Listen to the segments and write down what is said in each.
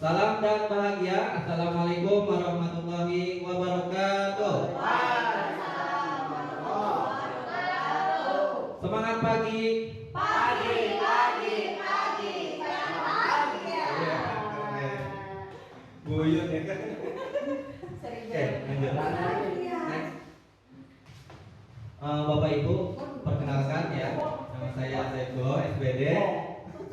Salam dan bahagia. Assalamualaikum warahmatullahi wabarakatuh. Semangat pagi. Pagi, pagi, pagi, bahagia. Buyut ya kan. Oke, lanjut. Next. Bapak Ibu, perkenalkan ya. Nama saya Saifullah SBD.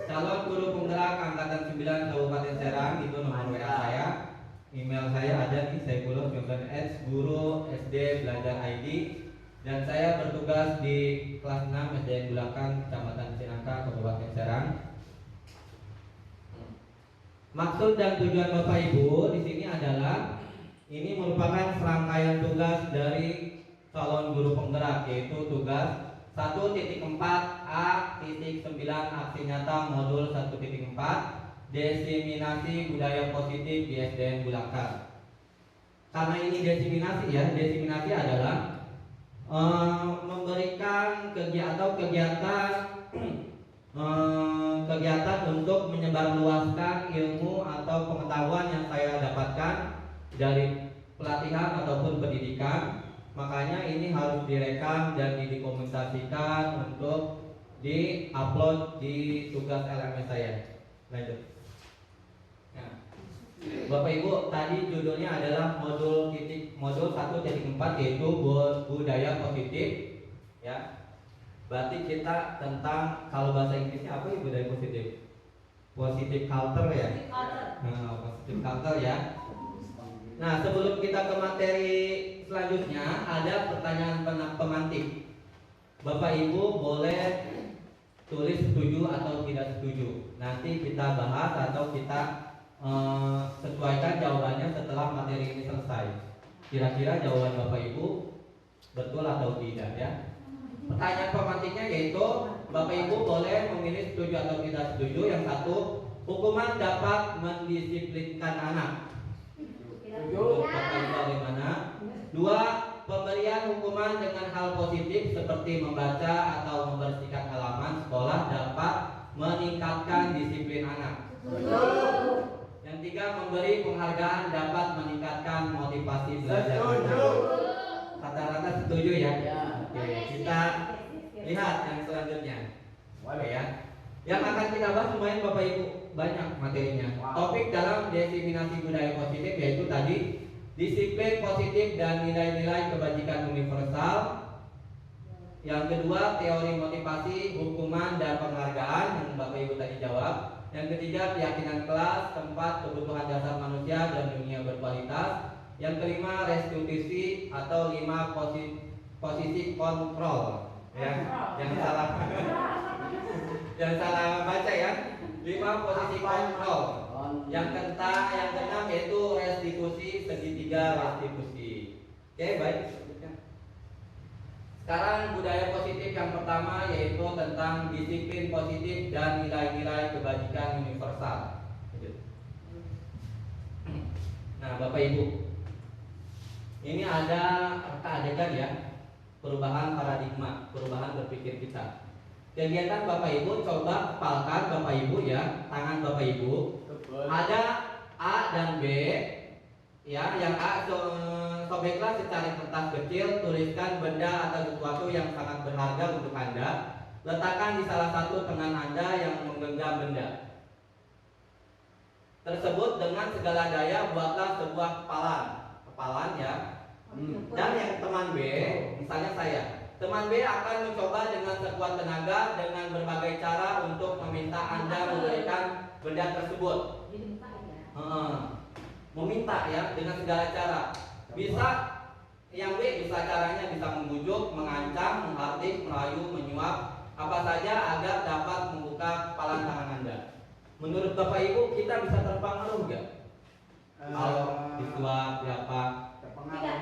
Calon guru penggerak angkatan 9 Kabupaten Serang, itu nomor WA saya. Email saya ada di saifullah19@guru.sd belajar ID. Dan saya bertugas di kelas 6 SDN Bulakan, Kecamatan Cinangka, Kabupaten Serang. Maksud dan tujuan Bapak Ibu di sini adalah ini merupakan serangkaian tugas dari calon guru penggerak, yaitu tugas 1.4 A.9 aksi nyata modul 1.4 desiminasi budaya positif di SDN Bulakan. Karena ini desiminasi ya, desiminasi adalah memberikan kegiatan untuk menyebarluaskan ilmu atau pengetahuan yang saya dapatkan dari pelatihan ataupun pendidikan. Makanya ini harus direkam dan dikomunikasikan untuk di-upload di tugas LMS saya. Lanjut. Nah, Bapak Ibu, tadi judulnya adalah modul 1.4 yaitu budaya positif ya. Berarti kita tentang, kalau bahasa Inggrisnya apa ya budaya positif? Positive culture ya. Nah, positive culture ya. Nah, sebelum kita ke materi selanjutnya, ada pertanyaan pemantik. Bapak Ibu boleh tulis setuju atau tidak setuju. Nanti kita bahas atau kita sesuaikan jawabannya setelah materi ini selesai. Kira-kira jawaban Bapak Ibu betul atau tidak ya? Pertanyaan pemantiknya yaitu Bapak Ibu boleh memilih setuju atau tidak setuju. Yang satu, hukuman dapat mendisiplinkan anak. Menurut Bapak Ibu bagaimana? Dua, pemberian hukuman dengan hal positif seperti membaca atau membersihkan halaman sekolah dapat meningkatkan disiplin anak. Yang tiga, memberi penghargaan dapat meningkatkan motivasi belajar. Rata-rata setuju ya? Oke, kita lihat yang selanjutnya. Oke ya. Yang akan kita bahas lumayan Bapak Ibu, banyak materinya. Topik dalam desiminasi budaya positif yaitu tadi disiplin positif dan nilai-nilai kebajikan universal. Yang kedua, teori motivasi, hukuman dan penghargaan yang Bapak Ibu tadi jawab. Yang ketiga, keyakinan kelas, tempat kebutuhan dasar manusia dan dunia berkualitas. Yang kelima, restitusi atau 5 posisi kontrol. Ya, yang salah. Yang salah baca ya. 5 posisi kontrol. Yang keenam yaitu restitusi, segitiga restitusi. Oke, baik. Sekarang budaya positif yang pertama yaitu tentang disiplin positif dan nilai-nilai kebajikan universal. Nah, Bapak Ibu, ini ada adegan ya, perubahan paradigma, perubahan berpikir kita. Kegiatan Bapak Ibu coba kepalkan Bapak Ibu ya, tangan Bapak Ibu. Ada A dan B. Ya, yang A sobeklah secari kertas kecil, tuliskan benda atau sesuatu yang sangat berharga untuk Anda. Letakkan di salah satu tangan Anda yang menggenggam benda tersebut dengan segala daya buatlah sebuah kepalan ya. Dan yang teman B, misalnya saya, teman B akan mencoba dengan sekuat tenaga dengan berbagai cara untuk meminta Anda memberikan benda tersebut. Meminta ya dengan segala cara. Bisa yang B bisa caranya bisa membujuk, mengancam, menghardik, merayu, menyuap, apa saja agar dapat membuka kepalan tangan Anda. Menurut Bapak Ibu kita bisa terpengaruh nggak? Kalau disuap siapa? Tidak.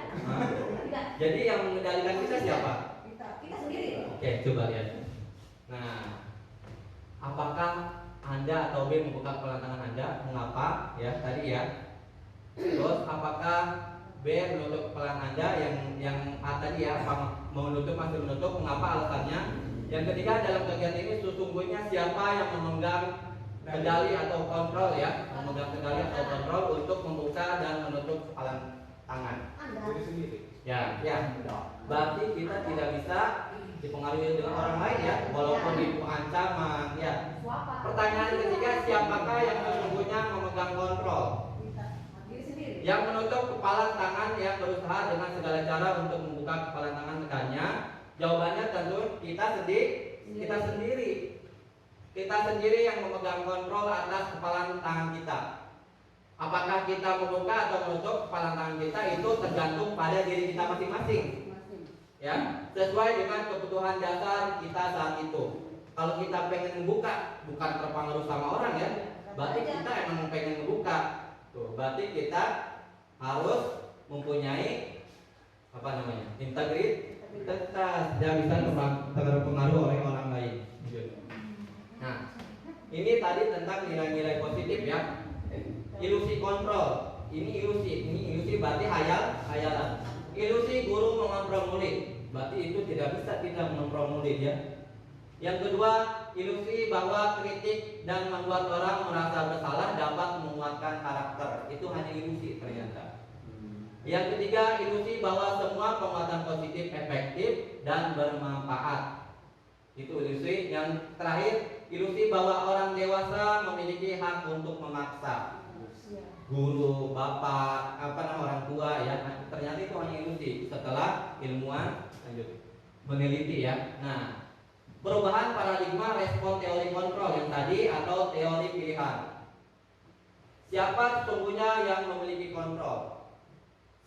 Jadi yang mengendalikan kita siapa? Kita sendiri. Oke, coba lihat. Nah, apakah Anda atau B membuka kepalan tangan Anda? Mengapa? Ya, tadi ya. Terus apakah B menutup kepalan Anda yang A tadi ya, menutup masih menutup, mengapa alasannya? Yang ketiga, dalam kegiatan ini sesungguhnya siapa yang memegang kendali atau kontrol ya, memegang kendali atau kontrol untuk membuka dan menutup kepalan tangan. Anda. Ya, berarti kita tidak bisa dipengaruhi dengan orang lain ya, walaupun itu ancaman ya. Suapa. Pertanyaan ketiga, siapakah yang sesungguhnya memegang kontrol? Diri sendiri. Yang menutup kepalan tangan yang berusaha dengan segala cara untuk membuka kepalan tangan tekannya. Jawabannya tentu kita sendiri. Kita sendiri yang memegang kontrol atas kepalan tangan kita. Apakah kita membuka atau menutup kepalan tangan kita itu tergantung pada diri kita masing-masing. Ya, sesuai dengan kebutuhan dasar kita saat itu. Kalau kita pengen membuka, bukan terpengaruh sama orang ya, berarti kita emang pengen membuka. Tuh, berarti kita harus mempunyai integritas, tidak bisa terpengaruh oleh orang lain. Nah, ini tadi tentang nilai-nilai positif ya. Ilusi kontrol, ini ilusi berarti hayalan. Ilusi guru mengontrol murid, berarti itu tidak mengontrol murid ya. Yang kedua, ilusi bahwa kritik dan membuat orang merasa bersalah dapat menguatkan karakter, itu hanya ilusi ternyata. Yang ketiga, ilusi bahwa semua penguatan positif efektif dan bermanfaat, itu ilusi. Yang terakhir, ilusi bahwa orang dewasa memiliki hak untuk memaksa. Guru, bapak, orang tua ya, ternyata itu hanya ilusi. Setelah ilmuwan lanjut meneliti ya. Nah, perubahan paradigma respon teori kontrol yang tadi atau teori pilihan. Siapa sesungguhnya yang memiliki kontrol?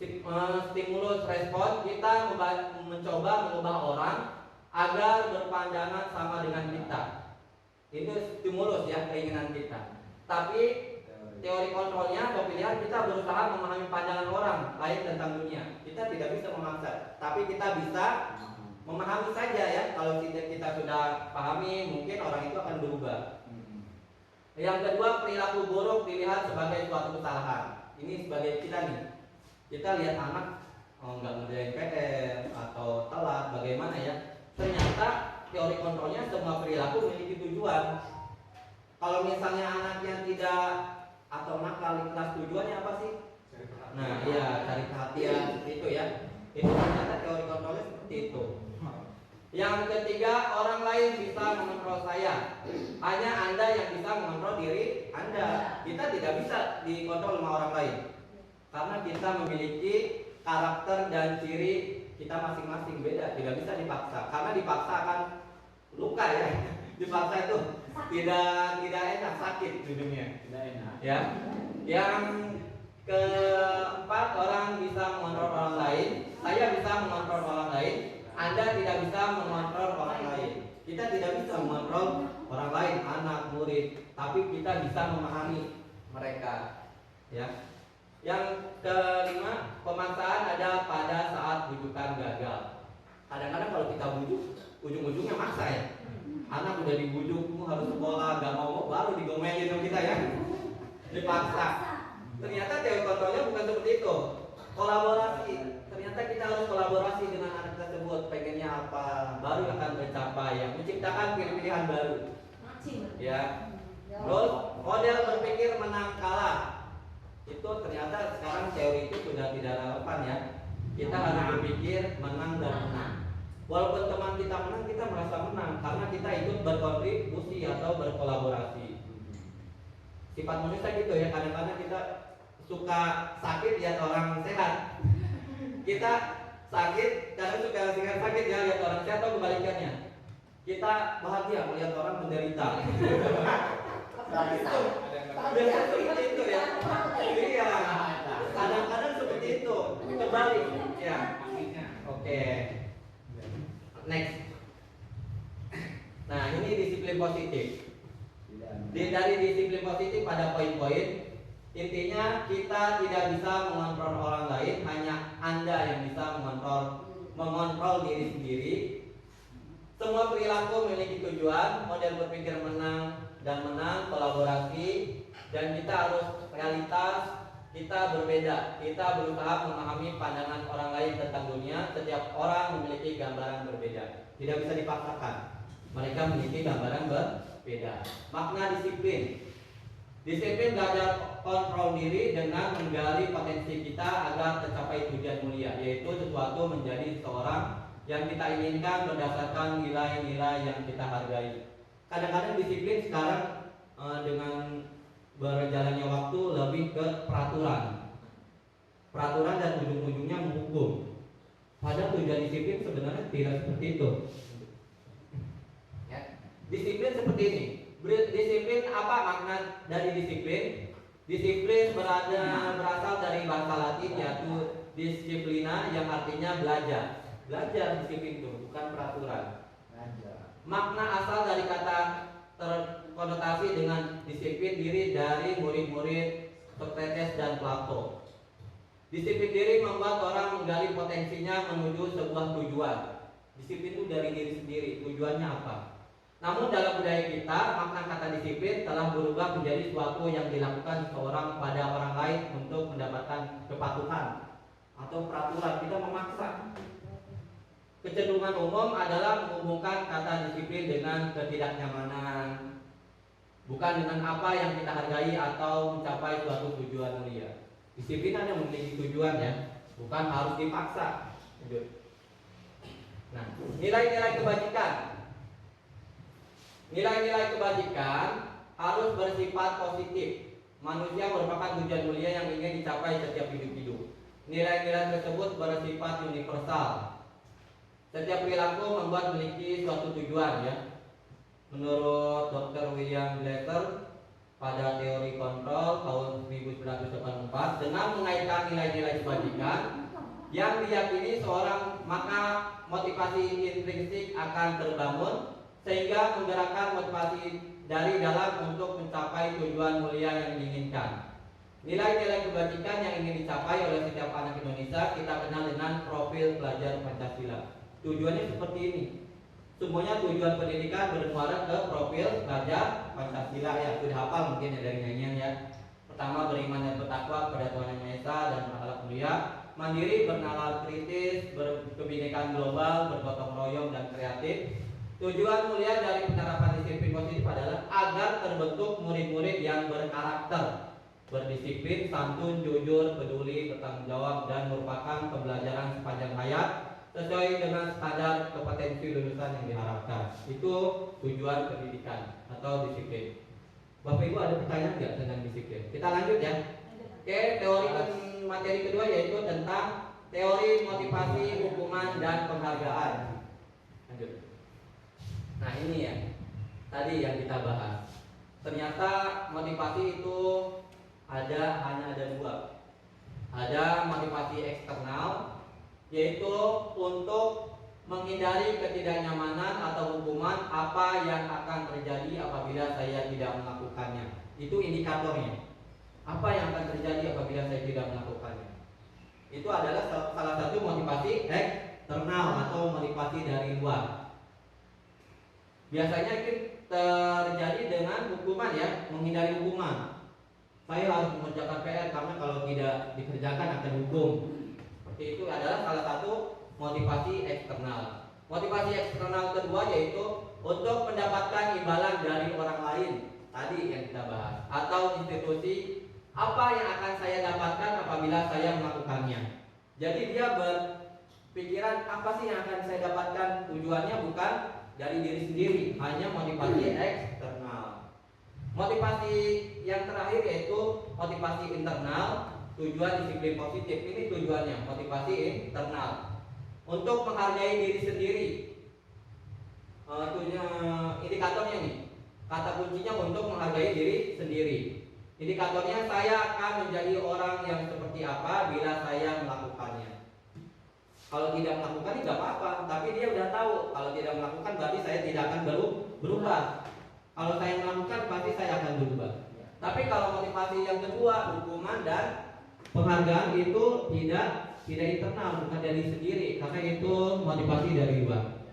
Stimulus respon, kita mencoba mengubah orang agar berpandangan sama dengan kita. Itu stimulus ya, keinginan kita. Tapi teori kontrolnya atau pilihan, kita berusaha memahami pandangan orang lain tentang dunia. Kita tidak bisa memaksa, tapi kita bisa memahami saja ya. Kalau kita sudah pahami, mungkin orang itu akan berubah. Yang kedua, perilaku buruk dilihat sebagai suatu kesalahan. Ini sebagai kita nih. Kita lihat anak nggak ngerjain PR atau telat, bagaimana ya? Ternyata teori kontrolnya semua perilaku memiliki tujuan. Kalau misalnya anak yang tidak atau nakal di kelas, tujuannya apa sih? Nah, iya, cari perhatian seperti itu ya. Itu ternyata teori kontrolnya seperti itu. Yang ketiga, orang lain bisa mengontrol saya. Hanya Anda yang bisa mengontrol diri Anda. Kita tidak bisa dikontrol sama orang lain, karena kita memiliki karakter dan ciri kita masing-masing beda. Tidak bisa dipaksa, karena dipaksa akan luka ya. Dipaksa itu tidak enak, sakit di dunia. Tidak enak. Ya. Yang keempat, orang bisa mengontrol orang lain. Saya bisa mengontrol orang lain. Anda tidak bisa mengontrol orang lain. Kita tidak bisa mengontrol orang lain, anak, murid, tapi kita bisa memahami mereka. Ya. Yang kelima, pemaksaan ada pada saat bujukan gagal. Kadang-kadang kalau kita bujuk, ujung-ujungnya maksa ya. Anak udah dibujuk, harus sekolah, gak mau, baru digomelin sama kita ya. Dipaksa. Ternyata teori kontrolnya bukan seperti itu. Kolaborasi. Ternyata kita harus kolaborasi dengan anak tersebut. Pengennya apa, baru akan tercapai ya. Menciptakan pilihan baru. Ya. Terus model berpikir menang kalah. Itu ternyata sekarang teori itu sudah tidak relevan ya. Kita harus berpikir menang dan menang. Walaupun teman kita menang, kita merasa menang karena kita ikut berkontribusi atau berkolaborasi. Sifat manusia gitu ya, kadang-kadang kita suka sakit lihat orang sehat. Kita sakit, kadang suka sakit ya lihat orang sehat, atau kebalikannya. Kita bahagia melihat orang menderita. Biasanya seperti itu ya. Iya. Kadang-kadang seperti itu. Kembali ya. Oke. Next. Nah, ini disiplin positif. Dari disiplin positif pada poin-poin, intinya kita tidak bisa mengontrol orang lain, hanya Anda yang bisa mengontrol diri sendiri. Semua perilaku memiliki tujuan, model berpikir menang dan menang, kolaborasi, dan kita harus realitas. Kita berbeda, kita berusaha memahami pandangan orang lain tentang dunia. Setiap orang memiliki gambaran berbeda, tidak bisa dipaksakan. Mereka memiliki gambaran berbeda. Makna disiplin, Disiplin belajar kontrol diri dengan menggali potensi kita agar tercapai tujuan mulia, yaitu sesuatu menjadi seorang yang kita inginkan berdasarkan nilai-nilai yang kita hargai. Kadang-kadang disiplin sekarang dengan berjalannya waktu lebih ke peraturan dan ujung-ujungnya menghukum. Padahal tujuan disiplin sebenarnya tidak seperti itu. Ya. Disiplin seperti ini. Disiplin, apa makna dari disiplin? Disiplin berasal dari bahasa Latin yaitu disiplina, yang artinya belajar. Belajar disiplin itu bukan peraturan. Makna asal dari kata terkonotasi dengan disiplin diri dari murid-murid Socrates dan Plato. Disiplin diri membuat orang menggali potensinya menuju sebuah tujuan. Disiplin itu dari diri sendiri, tujuannya apa? Namun dalam budaya kita, makna kata disiplin telah berubah menjadi sesuatu yang dilakukan seseorang pada orang lain untuk mendapatkan kepatuhan atau peraturan. Kita memaksa. Kecenderungan umum adalah menghubungkan kata disiplin dengan ketidaknyamanan, bukan dengan apa yang kita hargai atau mencapai suatu tujuan mulia. Disiplin hanya memiliki tujuan, ya, bukan harus dipaksa. Nah, nilai-nilai kebajikan. Nilai-nilai kebajikan harus bersifat positif. Manusia merupakan tujuan mulia yang ingin dicapai setiap individu. Nilai-nilai tersebut bersifat universal. Setiap perilaku membuat memiliki suatu tujuan, ya. Menurut Dr. William Blatter pada teori kontrol tahun 1984, dengan mengaitkan nilai-nilai kebajikan yang diyakini seorang, maka motivasi intrinsik akan terbangun sehingga menggerakkan motivasi dari dalam untuk mencapai tujuan mulia yang diinginkan. Nilai-nilai kebajikan yang ingin dicapai oleh setiap anak Indonesia kita kenal dengan profil pelajar Pancasila. Tujuannya seperti ini. Semuanya tujuan pendidikan bermuara ke profil pelajar Pancasila, ya. Sudah hafal mungkin ya dari nyanyian, ya. Pertama, beriman dan bertakwa kepada Tuhan Yang Maha Esa dan berakhlak mulia, mandiri, bernalar kritis, berkebinekaan global, bergotong royong dan kreatif. Tujuan mulia dari penerapan disiplin positif adalah agar terbentuk murid-murid yang berkarakter, berdisiplin, santun, jujur, peduli, bertanggung jawab, dan merupakan pembelajaran sepanjang hayat sesuai dengan standar kompetensi lulusan yang diharapkan. Itu tujuan pendidikan atau disiplin. Bapak Ibu ada pertanyaan nggak tentang disiplin? Kita lanjut, ya. Oke, materi kedua yaitu tentang teori motivasi, hukuman, dan penghargaan. Lanjut. Nah, ini ya, tadi yang kita bahas. Ternyata motivasi itu hanya ada dua. Ada motivasi eksternal, yaitu untuk menghindari ketidaknyamanan atau hukuman apa yang akan terjadi apabila saya tidak melakukannya. Itu indikatornya. Apa yang akan terjadi apabila saya tidak melakukannya? Itu adalah salah satu motivasi eksternal atau motivasi dari luar. Biasanya itu terjadi dengan hukuman, ya, menghindari hukuman. Saya harus mengerjakan PR karena kalau tidak dikerjakan akan hukum. Seperti itu adalah salah satu motivasi eksternal. Motivasi eksternal kedua yaitu untuk mendapatkan imbalan dari orang lain. Tadi yang kita bahas, atau institusi, apa yang akan saya dapatkan apabila saya melakukannya. Jadi dia berpikiran apa sih yang akan saya dapatkan, tujuannya bukan dari diri sendiri, hanya motivasi eksternal. Motivasi yang terakhir yaitu motivasi internal, tujuan disiplin positif. Ini tujuannya, motivasi internal, untuk menghargai diri sendiri. Indikatornya nih, kata kuncinya untuk menghargai diri sendiri. Indikatornya, saya akan menjadi orang yang seperti apa bila saya melakukannya. Kalau tidak melakukan tidak apa-apa, tapi dia udah tahu kalau tidak melakukan berarti saya tidak akan berubah. Kalau saya melakukan pasti saya akan berubah. Tapi kalau motivasi yang kedua, hukuman dan penghargaan, itu tidak internal, bukan dari sendiri, karena itu motivasi dari luar.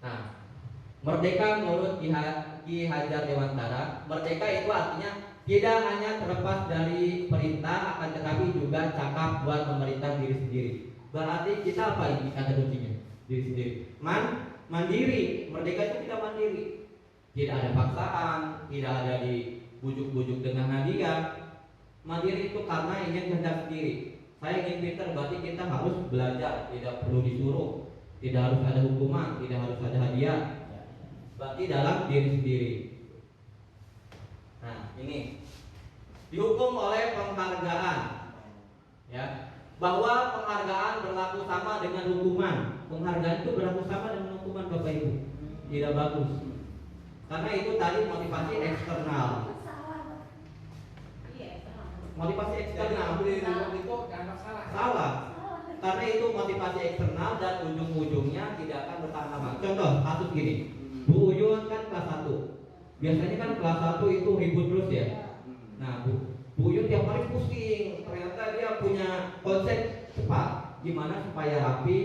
Nah, merdeka menurut Ki Hajar Dewantara, merdeka itu artinya tidak hanya terlepas dari perintah, akan tetapi juga cakap buat memerintah diri sendiri. Berarti kita apa ini kata kuncinya? Diri sendiri. Mandiri. Merdeka itu kita mandiri. Tidak ada paksaan, tidak ada dibujuk-bujuk dengan hadiah. Mandiri itu karena ingin kehendak sendiri. Saya ingin pintar, berarti kita harus belajar, tidak perlu disuruh, tidak harus ada hukuman, tidak harus ada hadiah. Berarti dalam diri sendiri. Nah, ini dihukum oleh penghargaan, ya, bahwa penghargaan berlaku sama dengan hukuman. Penghargaan itu berlaku sama dengan hukuman, Bapak Ibu. Tidak bagus. Karena itu tadi motivasi eksternal. Motivasi eksternal itu kan salah. salah. Karena itu motivasi eksternal dan ujung-ujungnya tidak akan bertahan lama. Contoh kasus gini, Bu Uyun kan kelas 1. Biasanya kan kelas 1 itu ribut terus ya. Nah, Bu Uyun tiap hari pusing. Ternyata dia punya konsep cepat. Gimana supaya rapi?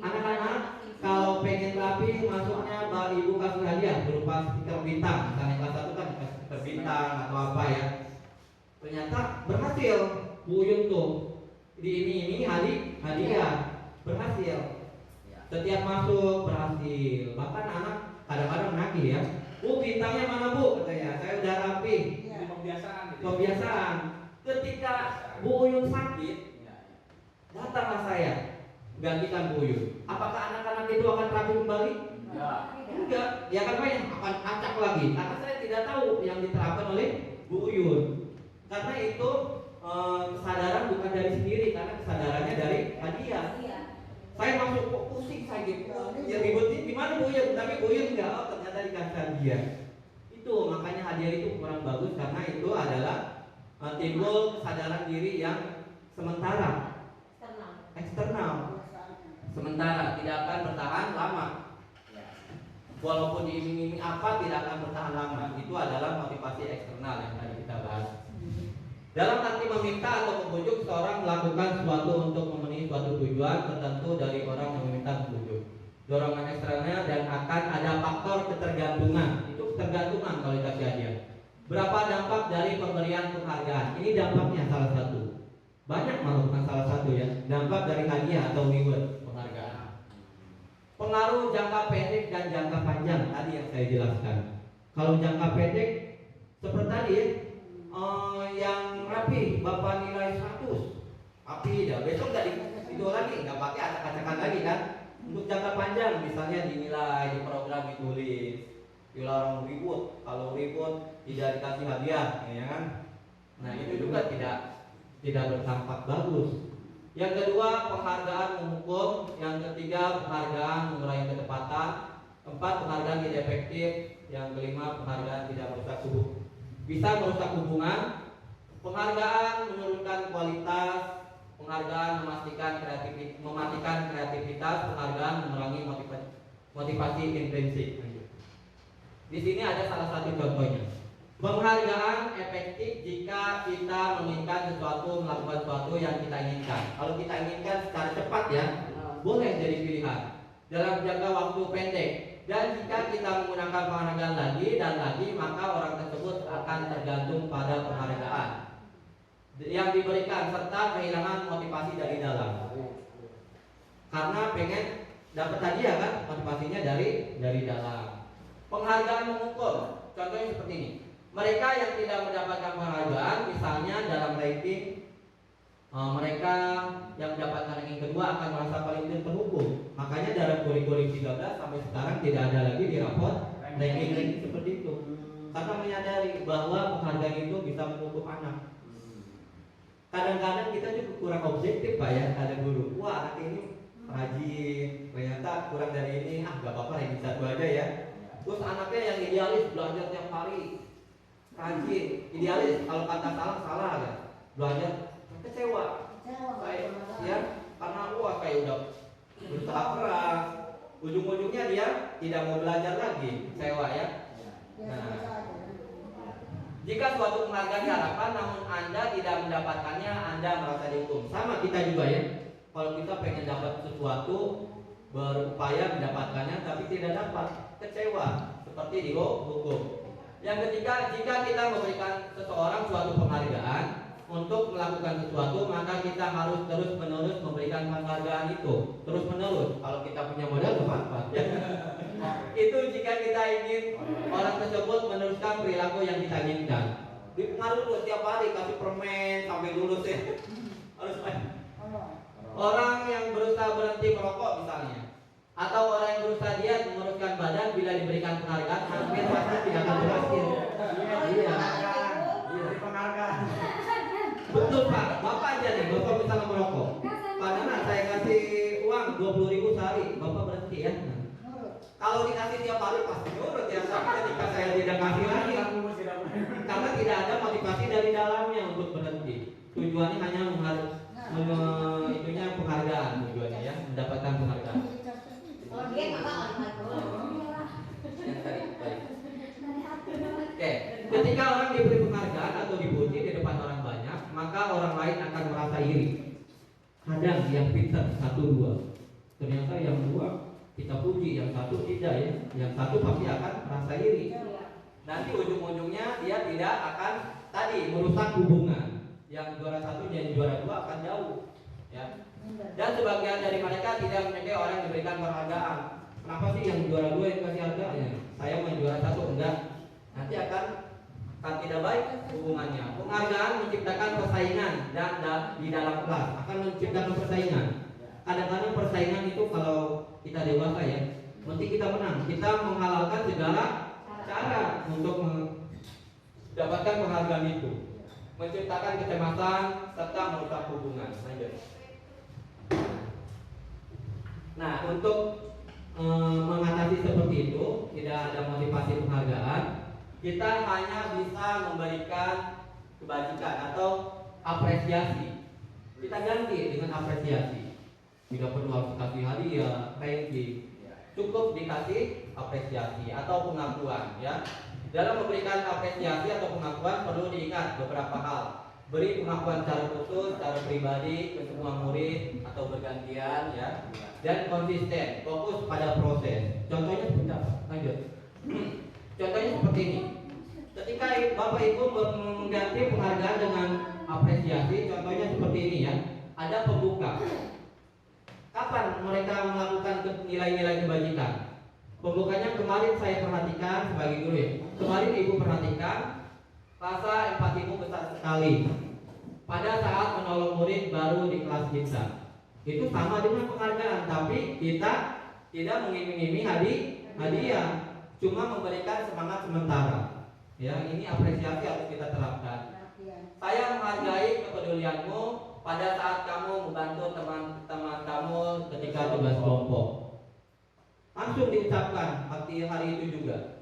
Anak-anak kalau pengen rapi, masuknya Mbak Ibu kasih hadiah berupa stiker bintang. Misalnya kelas 1 kan kasih stiker bintang atau apa ya. Ternyata berhasil Bu Uyun tuh diiming-imingi hadiah, berhasil. Setiap masuk berhasil. Bahkan anak kadang-kadang menagih ya, Bu bintangnya mana Bu? Katanya, saya udah rapi. Kebiasaan. Ketika Bu Uyun sakit, datanglah saya gantikan Bu Uyun. Apakah anak-anak itu akan rapi kembali? Enggak. Ya kan banyak akan acak lagi. Karena saya tidak tahu yang diterapkan oleh Bu Uyun. Karena itu kesadaran bukan dari sendiri, karena kesadarannya dari hadiah. Saya masuk kok pusing saya gitu. Ya ributnya gimana Bu Uyun? Tapi Bu Uyun enggak, ternyata dikasih hadiah. Itu makanya hadiah itu kurang bagus karena itu adalah timbul kesadaran diri yang sementara, eksternal. Sementara tidak akan bertahan lama. Walaupun diiming-iming apa tidak akan bertahan lama. Itu adalah motivasi eksternal yang tadi kita bahas. Dalam arti meminta atau membujuk seorang melakukan sesuatu untuk memenuhi suatu tujuan tertentu dari orang yang meminta membujuk. Dorongan eksternal dan akan ada faktor ketergantungan. Itu ketergantungan kalau dikasih hadiah. Berapa dampak dari pemberian penghargaan? Ini dampaknya salah satu. Banyak malah bukan salah satu ya. Dampak dari hadiah atau reward, penghargaan. Pengaruh jangka pendek dan jangka panjang tadi yang saya jelaskan. Kalau jangka pendek seperti tadi ya, yang rapi Bapak nilai 100, rapi dah. Besok nggak itu lagi, nggak pakai acak-acakan lagi kan. Untuk jangka panjang misalnya dinilai, di program ditulis. Bila orang ribut, kalau ribut tidak dikasih hadiah, ya kan? Nah itu juga tidak bertampak bagus. Yang kedua, penghargaan menghukum. Yang ketiga, penghargaan mengurangi ketepatan. 4, penghargaan tidak efektif. Yang kelima, penghargaan tidak merusak bisa merusak hubungan. Penghargaan menurunkan kualitas. Penghargaan mematikan kreativitas. Penghargaan mengurangi motivasi intrinsik. Di sini ada salah satu contohnya. Penghargaan efektif jika kita menginginkan sesuatu, melakukan sesuatu yang kita inginkan. Kalau kita inginkan secara cepat ya, boleh jadi pilihan dalam jangka waktu pendek. Dan jika kita menggunakan penghargaan lagi dan lagi, maka orang tersebut akan tergantung pada penghargaan yang diberikan serta kehilangan motivasi dari dalam. Karena pengen dapat hadiah kan, motivasinya dari dalam. Penghargaan mengukur, contohnya seperti ini. Mereka yang tidak mendapatkan penghargaan, misalnya dalam ranking, mereka yang mendapatkan ranking kedua akan merasa paling terhukum. Makanya dalam kurikulum 13 sampai sekarang tidak ada lagi di rapor ranking seperti itu. Karena menyadari bahwa penghargaan itu bisa mengukur anak. Kadang-kadang kita juga kurang objektif Pak ya, ada guru. Wah anak ini rajin, ternyata kurang dari ini, gak apa-apa ranking 1 aja ya. Terus anaknya yang idealis, belajar tiap hari, rajin, idealis, kalau kata salah ya, belajar kecewa, ya, karena kayak udah berusaha keras, ujung-ujungnya dia tidak mau belajar lagi, kecewa ya. Nah, jika suatu penghargaan diharapkan, namun Anda tidak mendapatkannya, Anda merasa dihukum. Sama kita juga ya, kalau kita pengen dapat sesuatu, berupaya mendapatkannya, tapi tidak dapat, kecewa, seperti dihukum. Yang ketiga, jika kita memberikan seseorang suatu penghargaan untuk melakukan sesuatu, maka kita harus terus-menerus memberikan penghargaan itu, terus-menerus. Kalau kita punya modal bermanfaat. Itu jika kita ingin orang tersebut meneruskan perilaku yang kita inginkan. Dipengaruhi tuh setiap hari kasih permen sampai lulus ya. Harus orang yang berusaha berhenti merokok misalnya, atau orang yang berusaha diet menguruskan badan, bila diberikan penghargaan hampir pasti tidak akan berhasil. Iya. Penghargaan. Betul Pak, Bapak aja nih, Bapak misalnya merokok. Pak Nana, saya kasih uang 20.000 sehari, Bapak berhenti ya. Kalau dikasih tiap hari pasti nurut ya, tapi ketika saya tidak kasih lagi, karena tidak ada motivasi dari dalamnya untuk berhenti. Tujuannya hanya itunya penghargaan tujuannya ya, mendapatkan penghargaan. Kalau dia nggak bakal Yang tadi, baik. Oke, ketika orang diberi penghargaan atau dipuji di depan orang banyak, maka orang lain akan merasa iri. Kadang yang pintar 1-2, ternyata yang 2 kita puji, yang 1 tidak ya. Yang 1 pasti akan merasa iri. Nanti ujung-ujungnya dia tidak akan tadi merusak hubungan. Yang juara 1 dan juara 2 akan jauh ya. Dan sebagian dari mereka tidak menyukai orang yang diberikan penghargaan. Kenapa sih yang juara 2 yang kasih harganya? Saya mau juara 1 enggak. Nanti akan tidak baik hubungannya. Penghargaan menciptakan persaingan dan di dalam kelas akan menciptakan persaingan. Kadang-kadang persaingan itu kalau kita dewasa ya, mesti kita menang. Kita menghalalkan segala cara untuk mendapatkan penghargaan itu, menciptakan kecemasan serta merusak hubungan. Lanjut. Nah, untuk mengatasi seperti itu, tidak ada motivasi penghargaan, kita hanya bisa memberikan kebajikan atau apresiasi. Kita ganti dengan apresiasi. Tidak perlu harus kasih hadiah, ranking. Cukup dikasih apresiasi atau pengakuan ya. Dalam memberikan apresiasi atau pengakuan perlu diingat beberapa hal. Beri pengakuan secara khusus, secara pribadi ke semua murid atau bergantian ya. Dan konsisten, fokus pada proses. Contohnya seperti apa? Lanjut. Contohnya seperti ini. Ketika Bapak Ibu mengganti penghargaan dengan apresiasi, contohnya seperti ini ya. Ada pembuka. Kapan mereka melakukan nilai-nilai kebajikan? Pembukanya kemarin saya perhatikan sebagai guru ya. Kemarin Ibu perhatikan rasa empatimu besar sekali pada saat menolong murid baru di kelas kita. Itu sama dengan penghargaan, tapi kita tidak mengiming-iming hadiah, cuma memberikan semangat sementara. Ya, ini apresiasi harus kita terapkan. Saya menghargai kepedulianmu pada saat kamu membantu teman-teman kamu ketika tugas kelompok. Langsung diucapkan hari itu juga.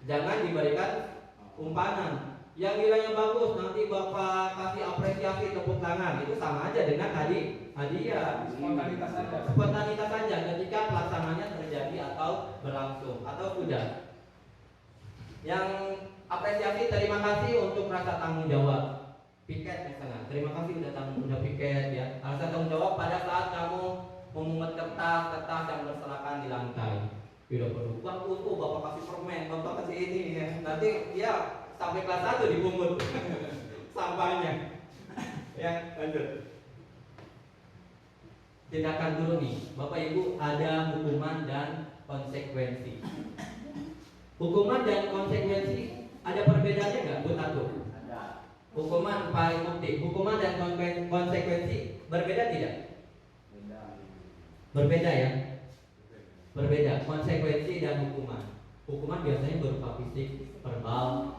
Jangan diberikan umpan. Yang nilainya bagus nanti Bapak kasih apresiasi tepuk tangan. Itu sama aja dengan hadiah. Spontanitas saja. Spontanitas saja ketika pelaksananya terjadi atau berlangsung atau sudah. Yang apresiasi terima kasih untuk rasa tanggung jawab. Piket misalnya, terima kasih udah piket ya. Rasa tanggung jawab pada saat kamu memungut kertas yang berserakan di lantai. Tidak perlu uang utuh, Bapak kasih permen, Bapak kasih ini ya. Nanti dia sampai kelas 1 dipungut sampahnya. Ya, lanjut. Tindakan guru nih, Bapak Ibu, ada hukuman dan konsekuensi. Hukuman dan konsekuensi ada perbedaannya nggak, Bu Tatu? Hukuman paling penting, hukuman dan konsekuensi berbeda tidak? Berbeda ya? Berbeda, konsekuensi dan hukuman. Hukuman biasanya berupa fisik, verbal,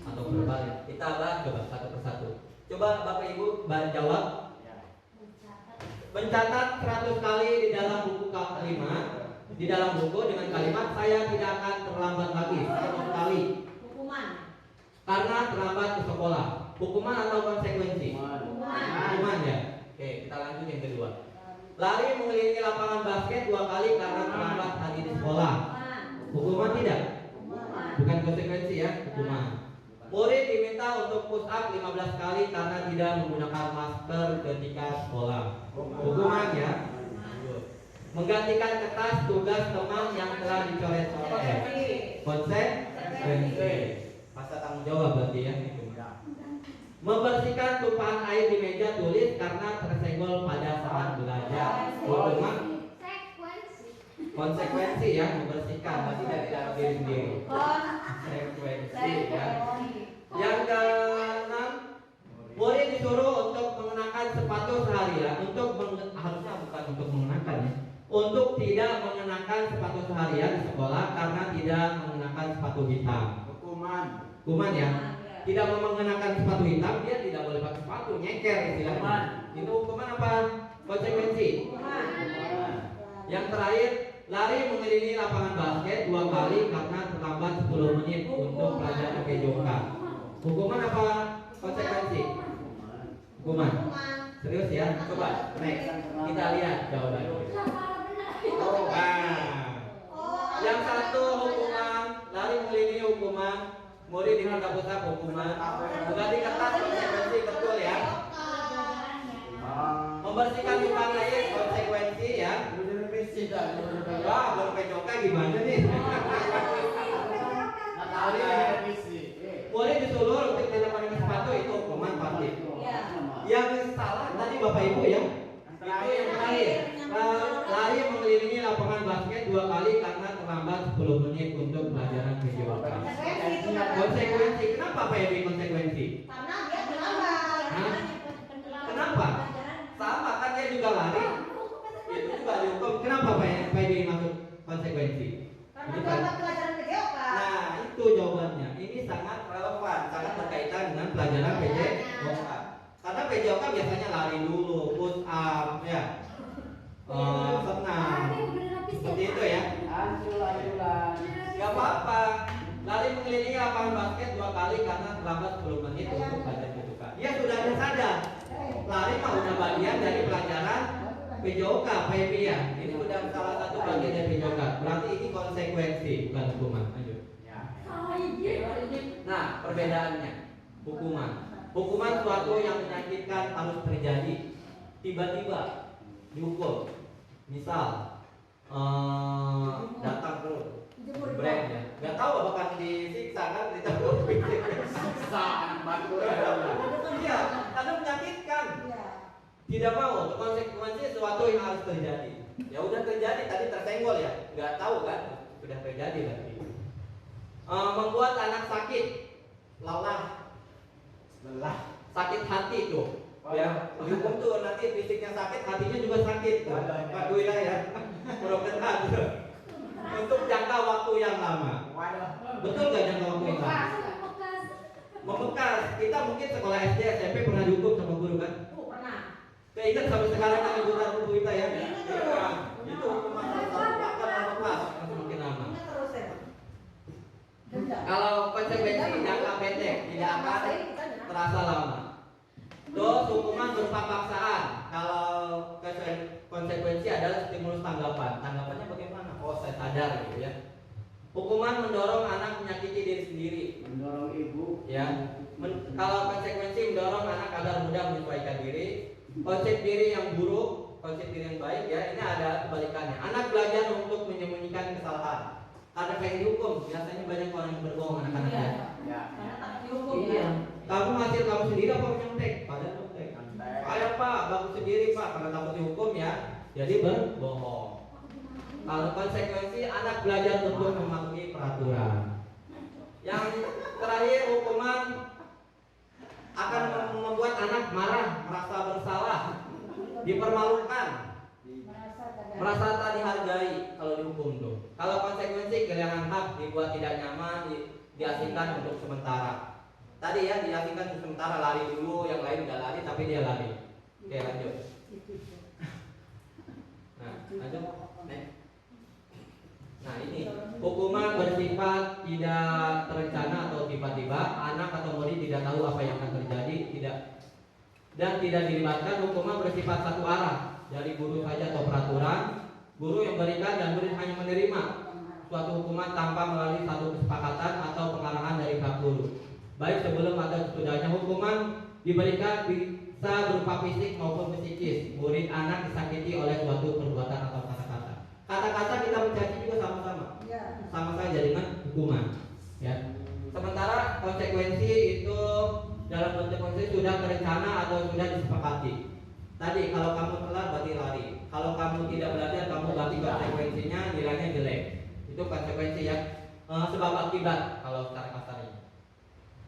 atau verbal ya. Kita bahas coba satu persatu. Coba Bapak Ibu jawab. Mencatat 100 kali di dalam buku kalimat, di dalam buku dengan kalimat saya tidak akan terlambat lagi 100 kali. Hukuman. Karena terlambat ke sekolah. Hukuman atau konsekuensi? Hukuman ya. Oke, kita lanjut yang kedua. Lari mengelilingi lapangan basket 2 kali karena terlambat tadi di sekolah. Hukuman tidak? Bukan konsekuensi ya, hukuman. Murid diminta untuk push up 15 kali karena tidak menggunakan masker ketika sekolah. Hukuman ya. Menggantikan kertas tugas teman yang telah dicoret-coret. Konsekuensi. Masa tanggung jawab berarti ya. Membersihkan tumpahan air di meja tulis karena tersenggol pada saat belajar. Hukuman. Konsekuensi ya, membersihkan, berarti dari dalam diri sendiri. Konsekuensi ya. Yang keenam, murid disuruh untuk mengenakan sepatu seharian, harusnya bukan untuk mengenakan ya, untuk tidak mengenakan sepatu seharian di sekolah karena tidak mengenakan sepatu hitam. Hukuman ya. Tidak mengenakan sepatu hitam, dia tidak boleh pakai sepatu, nyeker istilahnya. Itu hukuman apa? Konsekuensi. Yang terakhir, lari mengelilingi lapangan basket 2 kali karena terlambat 10 menit untuk pelajaran PJOK. Hukuman apa? Konsekuensi. Hukuman. Serius ya? Coba next. Kita lihat jawabannya. Yang satu hukuman lari mengelilingi hukuman, murid diminta pusat hukuman. Sudah diketat konsekuensi, betul ya? Membersihkan lubang air konsekuensi ya. Wah, belum PJOK gimana nih? Murid disuruh untuk tidak memakai sepatu, itu hukuman pasti. Yang salah tadi Bapak Ibu ya. Itu yang terakhir. Lari mengelilingi lapangan basket 2 kali karena terlambat 10 menit untuk pelajaran PJOK. Konsekuensi. Kenapa Pak Ebi konsekuensi? Karena dia terlambat. Kenapa? Sama kan dia juga lari. Itu juga dihukum. Kenapa Pak Ebi masuk konsekuensi? Karena terlambat pelajaran PJOK. Nah, itu jawabannya. Ini sangat relevan, sangat berkaitan dengan pelajaran PJOK. Karena PJOK biasanya lari dulu, push up, ya, senam, seperti itu ya. Gak apa-apa. Lari mengelilingi lapangan basket 2 kali karena terlambat 10 menit untuk pelajaran PJOK. Dia sudah sadar. Lari mah udah bagian dari pelajaran PJOK, PB ya. Ini udah salah satu bagian dari PJOK. Berarti ini konsekuensi, bukan hukuman. Lanjut. Nah, perbedaannya hukuman. Hukuman suatu yang menyakitkan harus terjadi tiba-tiba dihukum. Misal datang terus break ya. Gak tahu apakah disiksa kan, ditaruh siksa anak batu. Iya, karena menyakitkan. Tidak mau, konsekuensi sesuatu yang harus terjadi. Ya udah terjadi, tadi tersenggol ya, nggak tahu kan, sudah terjadi berarti. Membuat anak sakit, lelah, sakit hati tuh. Ya, dihukum tuh nanti fisiknya sakit, hatinya juga sakit. Pak Dwi lah ya, broken heart. Untuk jangka waktu yang lama. Betul nggak jangka waktu yang lama? Membekas. Kita mungkin sekolah SD, SMP pernah dihukum sama guru kan? Pernah. Keinget sampai sekarang kan ibu taruh kita ya. Itu hukuman akan membekas semakin lama. Kalau konsekuensi jangka pendek tidak akan terasa lama. Terus hukuman berupa paksaan. Kalau konsekuensi adalah stimulus tanggapan. Tanggapannya bagaimana? Oh, saya sadar gitu ya. Hukuman mendorong anak menyakiti diri sendiri. Mendorong ibu. Ya. Kalau konsekuensi mendorong anak agar mudah menyesuaikan diri. Konsep diri yang buruk, konsep diri yang baik ya. Ini ada kebalikannya. Anak belajar untuk menyembunyikan kesalahan. Karena pengen dihukum, biasanya banyak orang yang berbohong anak-anaknya. Ya. Karena tak dihukum Iya. ya. Kamu hasil kamu sendiri apa nyontek? Padahal nyontek. Ayo Pak, bagus sendiri Pak, karena takut dihukum ya. Jadi berbohong. Kalau konsekuensi anak belajar untuk mematuhi peraturan. Yang terakhir hukuman akan membuat anak marah, merasa bersalah, dipermalukan, merasa tak dihargai kalau dihukum tuh. Kalau konsekuensi kehilangan hak, dibuat tidak nyaman, diasingkan untuk sementara. Tadi ya diasingkan untuk sementara, lari dulu, yang lain udah lari tapi dia lari. Oke lanjut. Nah lanjut. Nah ini hukuman bersifat tidak terencana atau tiba-tiba. Anak atau murid tidak tahu apa yang akan terjadi, dan tidak dilibatkan. Hukuman bersifat satu arah dari guru saja atau peraturan. Guru yang berikan dan murid hanya menerima suatu hukuman tanpa melalui satu kesepakatan atau pengarahan dari pihak guru. Baik sebelum atau sesudahnya. Hukuman diberikan bisa berupa fisik maupun psikis. Murid anak disakiti oleh suatu perbuatan atau kata-kata. Kata-kata kita mencaci juga sama-sama. Sama saja dengan hukuman. Ya. Sementara konsekuensi itu dalam konsekuensi sudah terencana atau sudah disepakati. Tadi kalau kamu telat berarti lari. Kalau kamu tidak belajar, kamu berarti konsekuensinya nilainya jelek. Itu konsekuensi ya. Sebab akibat kalau secara kasarnya.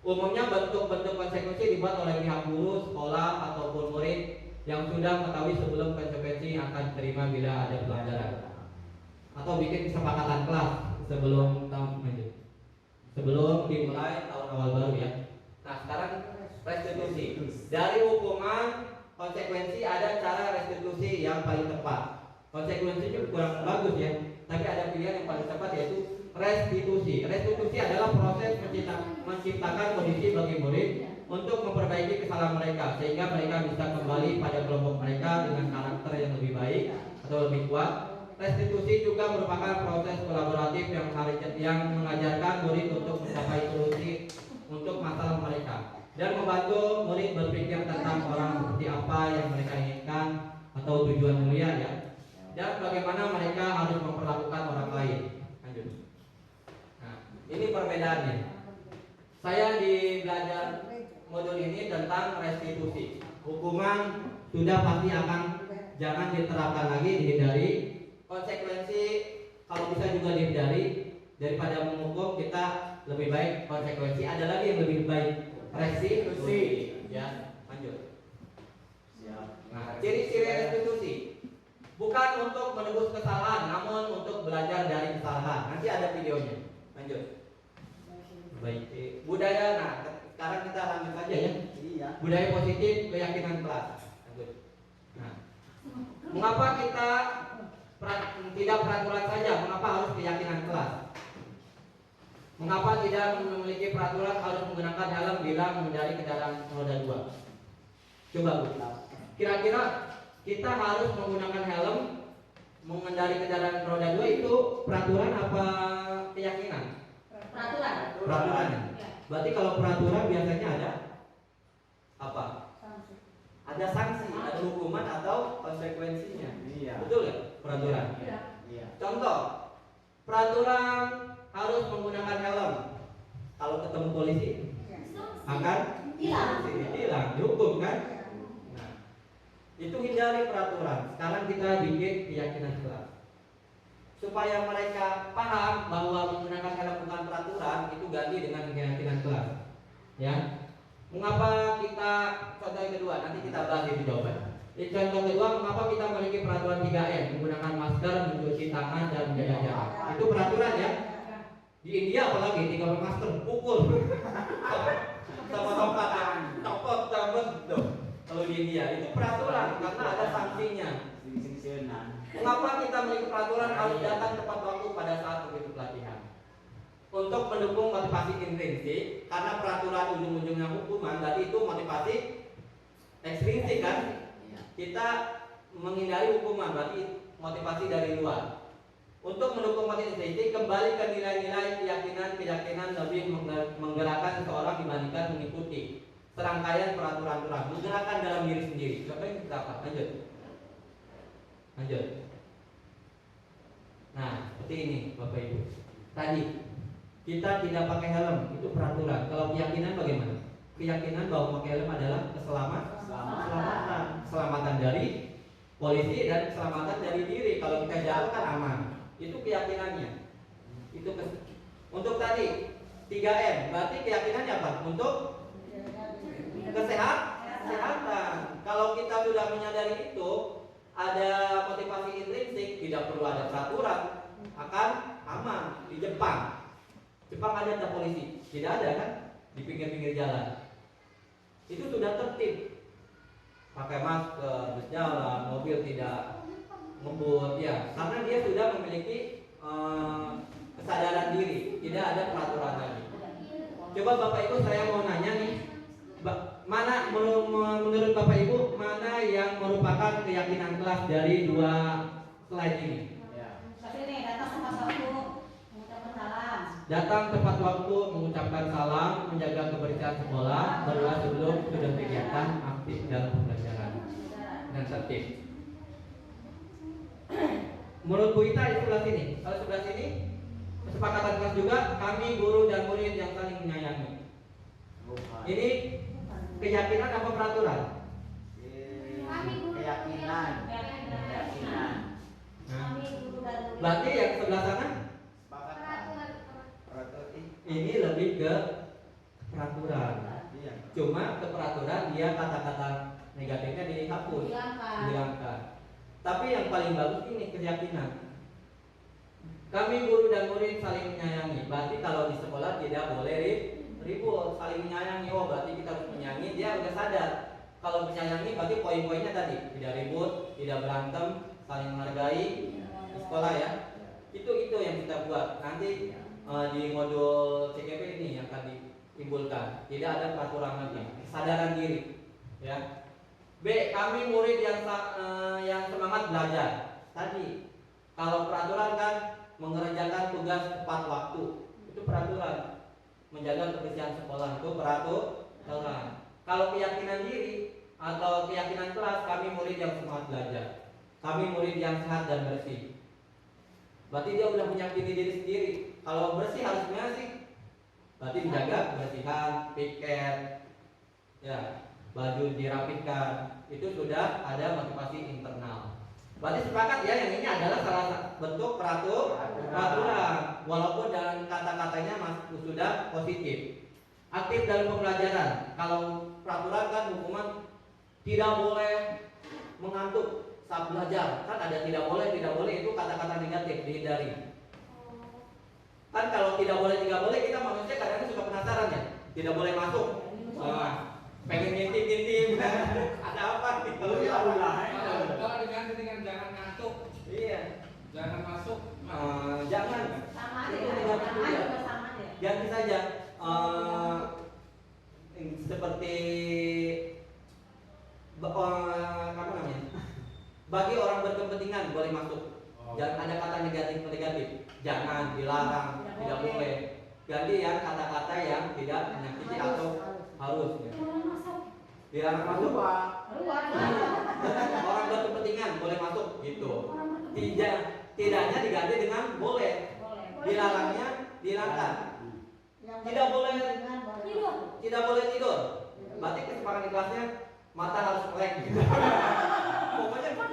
Umumnya bentuk-bentuk konsekuensi dibuat oleh pihak guru, sekolah ataupun murid yang sudah mengetahui sebelum konsekuensi yang akan diterima bila ada pelanggaran. Atau bikin kesepakatan kelas sebelum dimulai tahun awal baru ya. Nah sekarang restitusi. Dari hukuman konsekuensi ada cara restitusi yang paling tepat. Konsekuensinya kurang bagus ya, tapi ada pilihan yang paling tepat yaitu restitusi. Restitusi adalah proses menciptakan kondisi bagi murid untuk memperbaiki kesalahan mereka sehingga mereka bisa kembali pada kelompok mereka dengan karakter yang lebih baik atau lebih kuat. Restitusi juga merupakan proses kolaboratif yang mengajarkan murid untuk mencapai solusi untuk masalah mereka dan membantu murid berpikir tentang orang seperti apa yang mereka inginkan atau tujuan mulia ya, dan bagaimana mereka harus memperlakukan orang lain. Lanjut. Nah, ini perbedaannya. Saya di belajar modul ini tentang restitusi. Hukuman sudah pasti akan jangan diterapkan lagi, dihindari. Konsekuensi kalau bisa juga dihindari. Daripada menghukum, kita lebih baik konsekuensi. Ada lagi yang lebih baik, restitusi. Ya, lanjut. Nah, ciri-ciri restitusi bukan untuk menebus kesalahan, namun untuk belajar dari kesalahan. Nanti ada videonya. Lanjut. Baik. Budaya. Nah, sekarang kita lanjut saja ya. Iya. Budaya positif, keyakinan kelas. Lanjut. Nah, mengapa kita tidak peraturan saja? Mengapa harus keyakinan kelas? Mengapa tidak memiliki peraturan harus menggunakan helm bila mengendarai kendaraan roda 2? Coba Bu. Kira-kira kita harus menggunakan helm mengendarai kendaraan roda 2 itu peraturan apa keyakinan? Peraturan. Peraturan. Berarti kalau peraturan biasanya ada apa? Ada sanksi, ada hukuman atau konsekuensinya. Iya. Betul ya? Peraturan. Iya. Contoh, peraturan harus menggunakan helm. Kalau ketemu polisi akan hilang, dihukum kan? Nah, itu hindari peraturan. Sekarang kita bikin keyakinan kelas supaya mereka paham bahwa menggunakan helm bukan peraturan, itu ganti dengan keyakinan kelas. Ya. Mengapa kita, contoh yang kedua, nanti kita bahas itu jawaban. Contoh kedua, mengapa kita memiliki peraturan 3M, menggunakan masker, mencuci tangan dan menjaga jarak. Itu peraturan ya. Di India apalagi 3 masker, pukul sama tongkat, copot, cabut tuh. Kalau di India itu peraturan karena ada sanksinya. Mengapa kita memiliki peraturan harus datang tepat waktu pada saat begitu pelatihan? Untuk mendukung motivasi intrinsik, karena peraturan ujung-ujungnya hukuman, berarti itu motivasi ekstrinsik kan? Kita menghindari hukuman, berarti motivasi dari luar. Untuk mendukung motivasi intrinsik, kembali ke nilai-nilai keyakinan lebih menggerakkan seseorang dibandingkan mengikuti serangkaian peraturan-peraturan, menggerakkan dalam diri sendiri. Siapa yang kita apa? Lanjut. Lanjut. Nah, seperti ini Bapak Ibu. Tadi kita tidak pakai helm, itu peraturan. Kalau keyakinan bagaimana? Keyakinan bahwa pakai helm adalah keselamatan dari polisi dan keselamatan dari diri. Kalau kita jalan kan aman. Itu keyakinannya. Itu untuk tadi 3M, berarti keyakinannya apa? Untuk kesehatan. Kalau kita sudah menyadari itu, ada motivasi intrinsik, tidak perlu ada peraturan, akan aman. Di Jepang ada polisi, tidak ada kan di pinggir-pinggir jalan. Itu sudah tertib, pakai masker, berjalan, mobil tidak ngebut ya, karena dia sudah memiliki kesadaran diri, tidak ada peraturan lagi. Coba Bapak Ibu saya mau nanya nih, mana menurut Bapak Ibu mana yang merupakan keyakinan kelas dari 2 slide ini? Datang tepat waktu, mengucapkan salam, menjaga kebersihan sekolah, berdoa sebelum sudah kegiatan, aktif dalam pembelajaran dan tertib. Menurut Bu Ita di sebelah sini. Kalau sebelah sini kesepakatan kelas juga, kami guru dan murid yang saling menyayangi. Ini keyakinan apa peraturan? Keyakinan. Nah, Kami guru dan murid. berarti yang sebelah sana Sepakatan. Peraturan. ini lebih ke peraturan. Iya. Cuma ke peraturan dia kata-kata negatifnya dihapus, Hilangkan. dihilangkan. Tapi yang paling bagus ini keyakinan. Kami guru dan murid saling menyayangi. Berarti kalau di sekolah tidak boleh ribut, saling menyayangi. Oh, berarti kita harus menyayangi. Dia udah sadar. Kalau menyayangi berarti poin-poinnya tadi tidak ribut, tidak berantem, saling menghargai di sekolah ya. Itu yang kita buat. Nanti di modul CKP ini yang akan ditimbulkan. Tidak ada peraturan lagi, kesadaran diri. Ya. B. Kami murid yang semangat belajar. Tadi kalau peraturan kan mengerjakan tugas tepat waktu, itu peraturan. Menjaga kebersihan sekolah itu peraturan. Kalau keyakinan diri atau keyakinan kelas, kami murid yang semangat belajar. Kami murid yang sehat dan bersih. Berarti dia udah meyakini diri sendiri. Kalau bersih harus gimana sih? Berarti menjaga kebersihan, piket, ya, baju dirapihkan. Itu sudah ada motivasi internal. Berarti sepakat ya, yang ini adalah salah satu bentuk peraturan. Walaupun dalam kata-katanya sudah positif. Aktif dalam pembelajaran. Kalau peraturan kan hukuman tidak boleh mengantuk saat belajar. Kan ada tidak boleh itu kata-kata negatif, dihindari. Kan kalau tidak boleh kita manusia kadang-kadang suka penasaran ya. Tidak boleh masuk. Pengen ngintip-ngintip. Ada apa nih? Kalau dia ulah. Kalau diganti dengan jangan ngantuk, Iya. jangan masuk. Jangan. Sama aja Itu ya. negatif Sama juga. juga sama aja. Ganti saja. Seperti apa namanya? Bagi orang berkepentingan boleh masuk. Jangan ada kata negatif. Jangan, dilarang, tidak boleh. Ganti yang kata-kata yang tidak menyakiti atau harus. Ya. Dilarang masuk. Keluar. Orang berkepentingan boleh masuk gitu. Tidaknya diganti dengan boleh. Boleh. Dilarangnya dihilangkan. Yang Tidak boleh dengan boleh. Tidak boleh tidur. Berarti kesepakatan di kelasnya mata harus melek gitu. Pokoknya tidak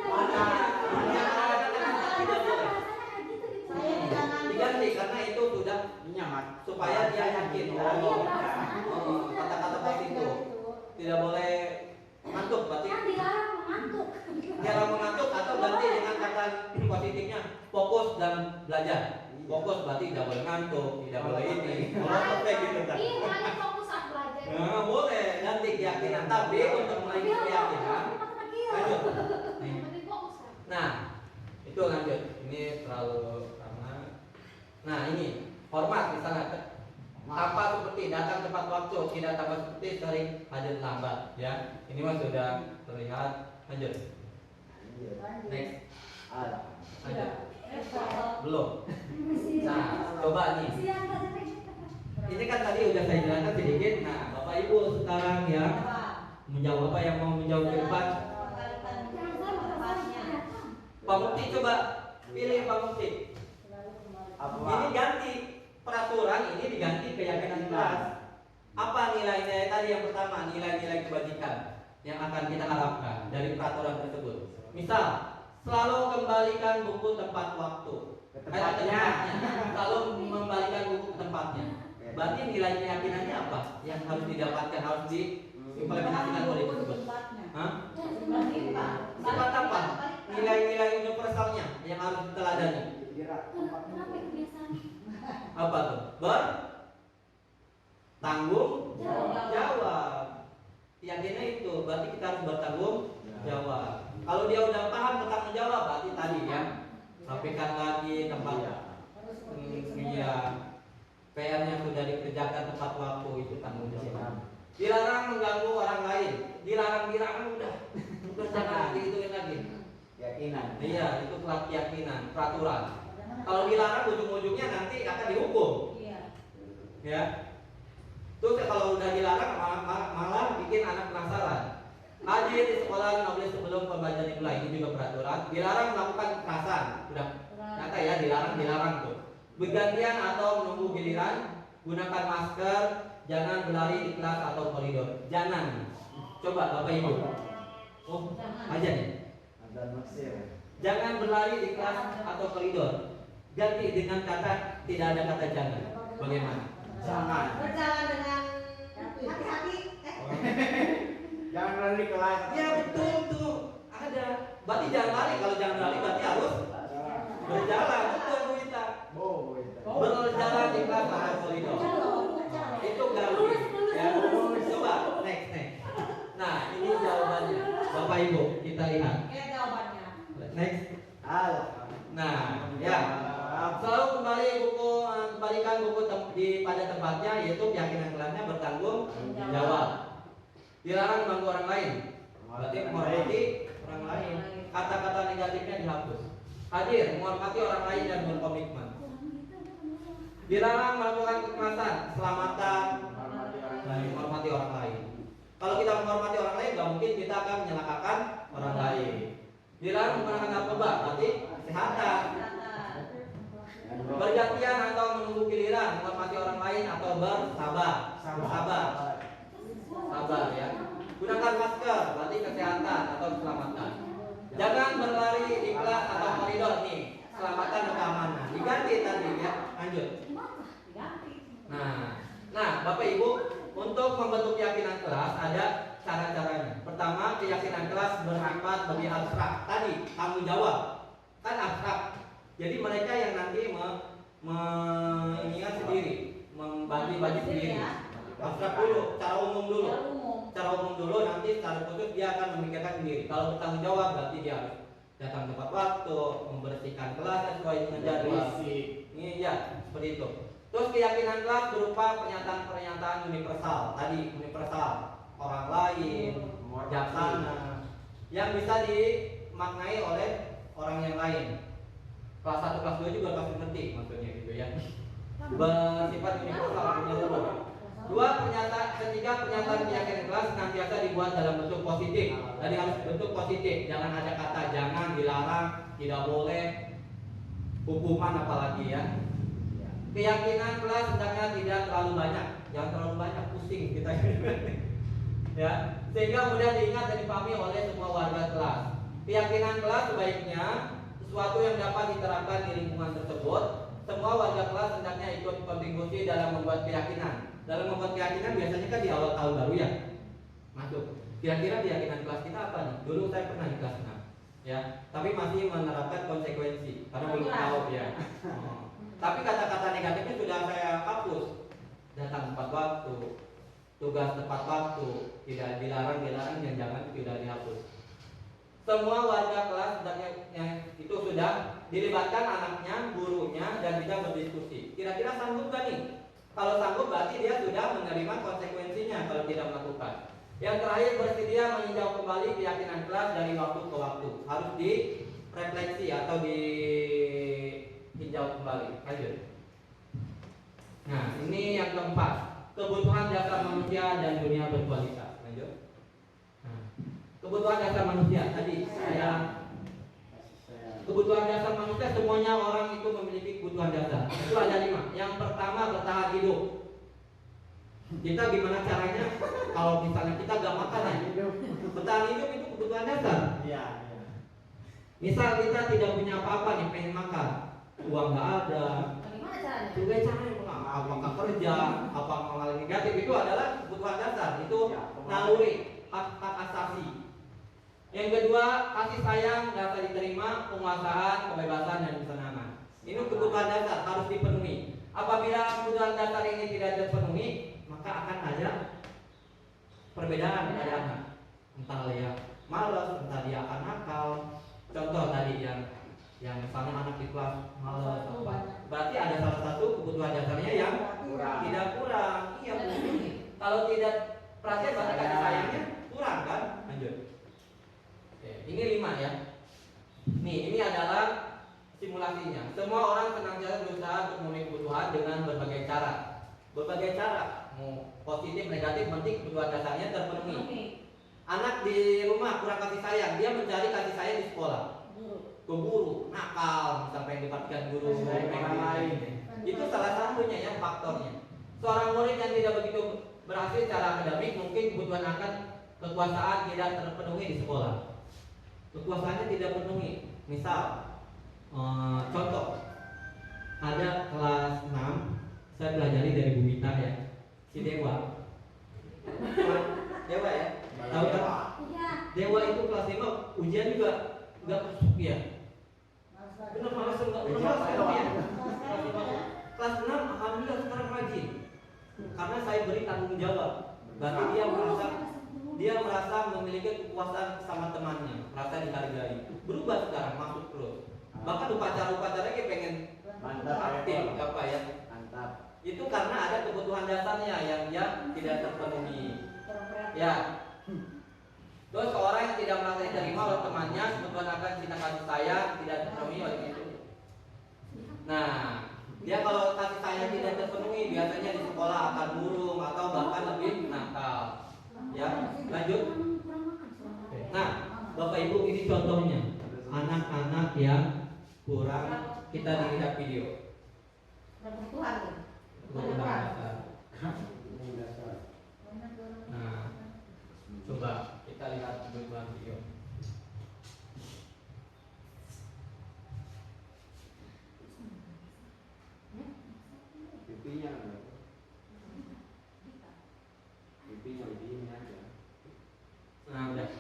boleh. Saya jangan Diganti karena itu sudah Nyaman. supaya dia yakin. Kata-kata pas itu tidak boleh ngantuk. Berarti dilarang mengantuk atau ganti dengan kata positifnya fokus dan belajar. Fokus berarti tidak boleh ngantuk, tidak boleh ini. Kalau kayak gitu kan. Nah, boleh ganti keyakinan, tapi untuk menaiki keyakinan lanjut. Nih. Nah, itu lanjut. Ini terlalu karena. Nah, ini format misalnya apa seperti datang tepat waktu, tidak tambah seperti sering hadir lambat, ya. Ini mah sudah terlihat. Lanjut. Next. Lanjut. Belum. Nah, coba nih. Ini kan tadi udah saya jelaskan sedikit. Nah, Bapak Ibu sekarang ya menjawab apa yang mau menjawab ke depan. Pak Mukti coba pilih Pak Mukti. Ini ganti peraturan, ini diganti keyakinan kelas. Apa nilai-nilai tadi yang pertama, nilai-nilai kebajikan yang akan kita harapkan dari peraturan tersebut. Misal, selalu kembalikan buku tepat waktu. Tempatnya. Selalu membalikan buku ke tempatnya. Berarti nilai keyakinannya apa yang harus didapatkan, harus diimplementasikan oleh tersebut? Hah? Sifat apa? Nilai-nilai universalnya yang harus diteladani. Apa tuh? Bertanggung jawab. Keyakinannya itu, berarti kita harus bertanggung jawab. Kalau dia udah paham bertanggung jawab, berarti tadi ya, rapikan lagi tempat iya, PR yang sudah dikerjakan tepat waktu, itu tanggung jawab. Dilarang mengganggu orang lain, dilarang udah jangan digituin lagi. Keyakinan. Iya, itu keyakinan, peraturan. Kalau dilarang ujung-ujungnya nanti akan dihukum. Ya. Terus kalau udah dilarang malah bikin anak penasaran. Hadir di sekolah 15 sebelum pembelajaran dimulai, ini juga peraturan. Dilarang melakukan kekerasan. Udah nyata ya, dilarang tuh. Bergantian atau menunggu giliran, gunakan masker, jangan berlari di kelas atau koridor. Jangan. Coba Bapak Ibu. Oh, aja nih. Ada Mesir. Jangan berlari di kelas atau koridor. Ganti dengan kata tidak ada kata jangan. Bagaimana? Jangan. Berjalan dengan hati-hati. Jangan lari kelas. Ya betul tuh. Ada. Berarti jangan lari. Kalau jangan lari berarti harus berjalan. Betul Bu Ita. Oh, itu. Berjalan di kelas atau koridor. Itu galur. Ya, coba next. Nah, ini jawabannya. Bapak Ibu, kita lihat. Ini jawabannya. Next. Alhamdulillah. Nah, ya. Selalu kembalikan buku pada tempatnya, yaitu keyakinan kelasnya bertanggung jawab. Dilarang mengganggu orang lain. Berarti menghormati orang lain. Kata-kata negatifnya dihapus. Hadir, menghormati orang lain dan berkomitmen. Dilarang melakukan kekerasan, keselamatan, menghormati orang lain. Kalau kita menghormati orang lain, nggak mungkin kita akan menyalahkan orang lain. Dilarang menggunakan narkoba, berarti kesehatan. Bergantian atau menunggu giliran, menghormati orang lain atau bersabar. Sabar ya. Gunakan masker, berarti kesehatan atau keselamatan. Jangan berlari di kelas atau koridor nih, keselamatan dan keamanan. Diganti tadi ya. Lanjut. Nah, Bapak Ibu, untuk membentuk keyakinan kelas ada cara-caranya. Pertama, keyakinan kelas bersifat lebih abstrak. Tadi tanggung jawab kan abstrak. Jadi mereka yang nanti mengingat sendiri, membagi-bagi sendiri. Abstrak dulu, cara umum dulu. Nanti secara khusus dia akan memikirkan sendiri. Kalau bertanggung jawab berarti dia harus datang tepat waktu, membersihkan kelas sesuai dengan jadwal. Ini ya seperti itu. Terus keyakinan kelas berupa pernyataan-pernyataan universal. Tadi universal, orang lain, bijaksana, yang bisa dimaknai oleh orang yang lain. Kelas 1, kelas 2 juga pasti ngerti maksudnya gitu ya. Bersifat universal menyeluruh. Ketiga pernyataan keyakinan kelas senantiasa dibuat dalam bentuk positif. Tadi harus bentuk positif. Jangan ada kata jangan, dilarang, tidak boleh, hukuman apalagi ya. Keyakinan kelas hendaknya tidak terlalu banyak. Jangan terlalu banyak, pusing kita. Ya, sehingga mudah diingat dan dipahami oleh semua warga kelas. Keyakinan kelas sebaiknya sesuatu yang dapat diterapkan di lingkungan tersebut. Semua warga kelas hendaknya ikut kontribusi dalam membuat keyakinan. Dalam membuat keyakinan biasanya kan di awal tahun baru ya. Masuk. Kira-kira keyakinan kelas kita apa nih? Dulu saya pernah di kelas 6. Ya, tapi masih menerapkan konsekuensi karena belum tahu ya. Tapi kata-kata negatifnya sudah saya hapus. Datang tepat waktu, tugas tepat waktu, tidak dilarang dan jangan tidak dihapus. Semua warga kelas yang itu sudah dilibatkan anaknya, gurunya, dan bisa berdiskusi. Kira-kira sanggup gak nih? Kalau sanggup berarti dia sudah menerima konsekuensinya kalau tidak melakukan. Yang terakhir, bersedia meninjau kembali keyakinan kelas dari waktu ke waktu. Harus direfleksi atau ditinjau kembali. Lanjut. Nah, ini yang keempat, kebutuhan dasar manusia dan dunia berkualitas. Lanjut. Nah, kebutuhan dasar manusia tadi kebutuhan dasar manusia, semuanya orang itu memiliki kebutuhan dasar. Itu ada 5. Yang pertama, bertahan hidup. Kita gimana caranya? Kalau misalnya kita gak makan ya, bertahan hidup itu kebutuhan dasar. Iya. Misal kita tidak punya apa-apa nih, pengen makan, uang gak ada. Bagaimana caranya? Juga caranya apakah kerja, apa hal negatif itu adalah kebutuhan dasar. Itu naluri, hak asasi. Yang kedua, kasih sayang dapat diterima, penguasaan, kebebasan dan kesenangan. Ini kebutuhan dasar harus dipenuhi. Apabila kebutuhan dasar ini tidak terpenuhi, maka akan ada perbedaan pada anak. Entah dia malas, entah dia akan nakal. Contoh tadi yang misalnya anak di kelas malas apa. Berarti ada salah satu kebutuhan dasarnya yang tidak kurang. Iya, kalau tidak perhatian berarti kasih sayangnya kurang kan? Lanjut. Ini 5 ya. Nih, ini adalah simulasinya. Semua orang senantiasa berusaha untuk memenuhi kebutuhan dengan berbagai cara. Mau positif, negatif, penting kebutuhan dasarnya terpenuhi. Anak di rumah kurang kasih sayang, dia mencari kasih sayang di sekolah. Ke guru, nakal, sampai diperhatikan guru orang lain. Itu salah satunya ya faktornya. Seorang murid yang tidak begitu berhasil secara akademik, mungkin kebutuhan akan kekuasaan tidak terpenuhi di sekolah. Kekuasaannya tidak terpenuhi. Misal, contoh, ada kelas 6, saya pelajari dari Bu Mita ya, si Dewa. Dewa ya, tahu kan? Iya. Dewa itu kelas 5 ujian juga nggak masuk ya. Benar malas nggak pernah masuk ya. Kelas 6 alhamdulillah sekarang rajin. Karena saya beri tanggung jawab. Berarti dia merasa memiliki kekuasaan sama temannya, merasa dihargai. Berubah sekarang, masuk terus. Bahkan upacara-upacaranya kayak pengen Mantap, aktif apa ya. mantap. Itu karena ada kebutuhan dasarnya yang dia tidak terpenuhi. Ya. Terus orang yang tidak merasa diterima oleh temannya, kebutuhan akan cinta kasih sayang tidak terpenuhi oleh itu. Nah, dia kalau kasih sayang tidak terpenuhi, biasanya di sekolah akan murung atau bahkan lebih nakal. Ya, lanjut. Nah, Bapak Ibu, ini contohnya anak-anak yang kurang, kita dilihat video. Kebutuhan nih. Kebutuhan dasar. Nah, coba kita lihat kebutuhan video. Pipinya lebih ini aja. Nah, udah.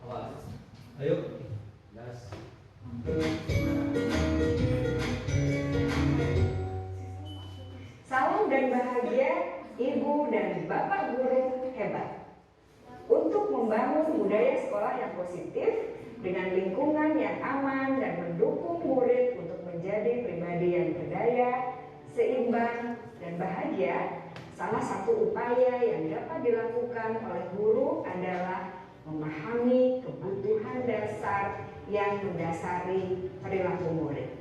Awas. Ayo. Das. Salam dan bahagia Ibu dan Bapak guru hebat. Untuk membangun budaya sekolah yang positif dengan lingkungan yang aman dan mendukung murid untuk menjadi pribadi yang berdaya, seimbang, dan bahagia, salah satu upaya yang dapat dilakukan oleh guru adalah memahami kebutuhan dasar yang mendasari perilaku murid.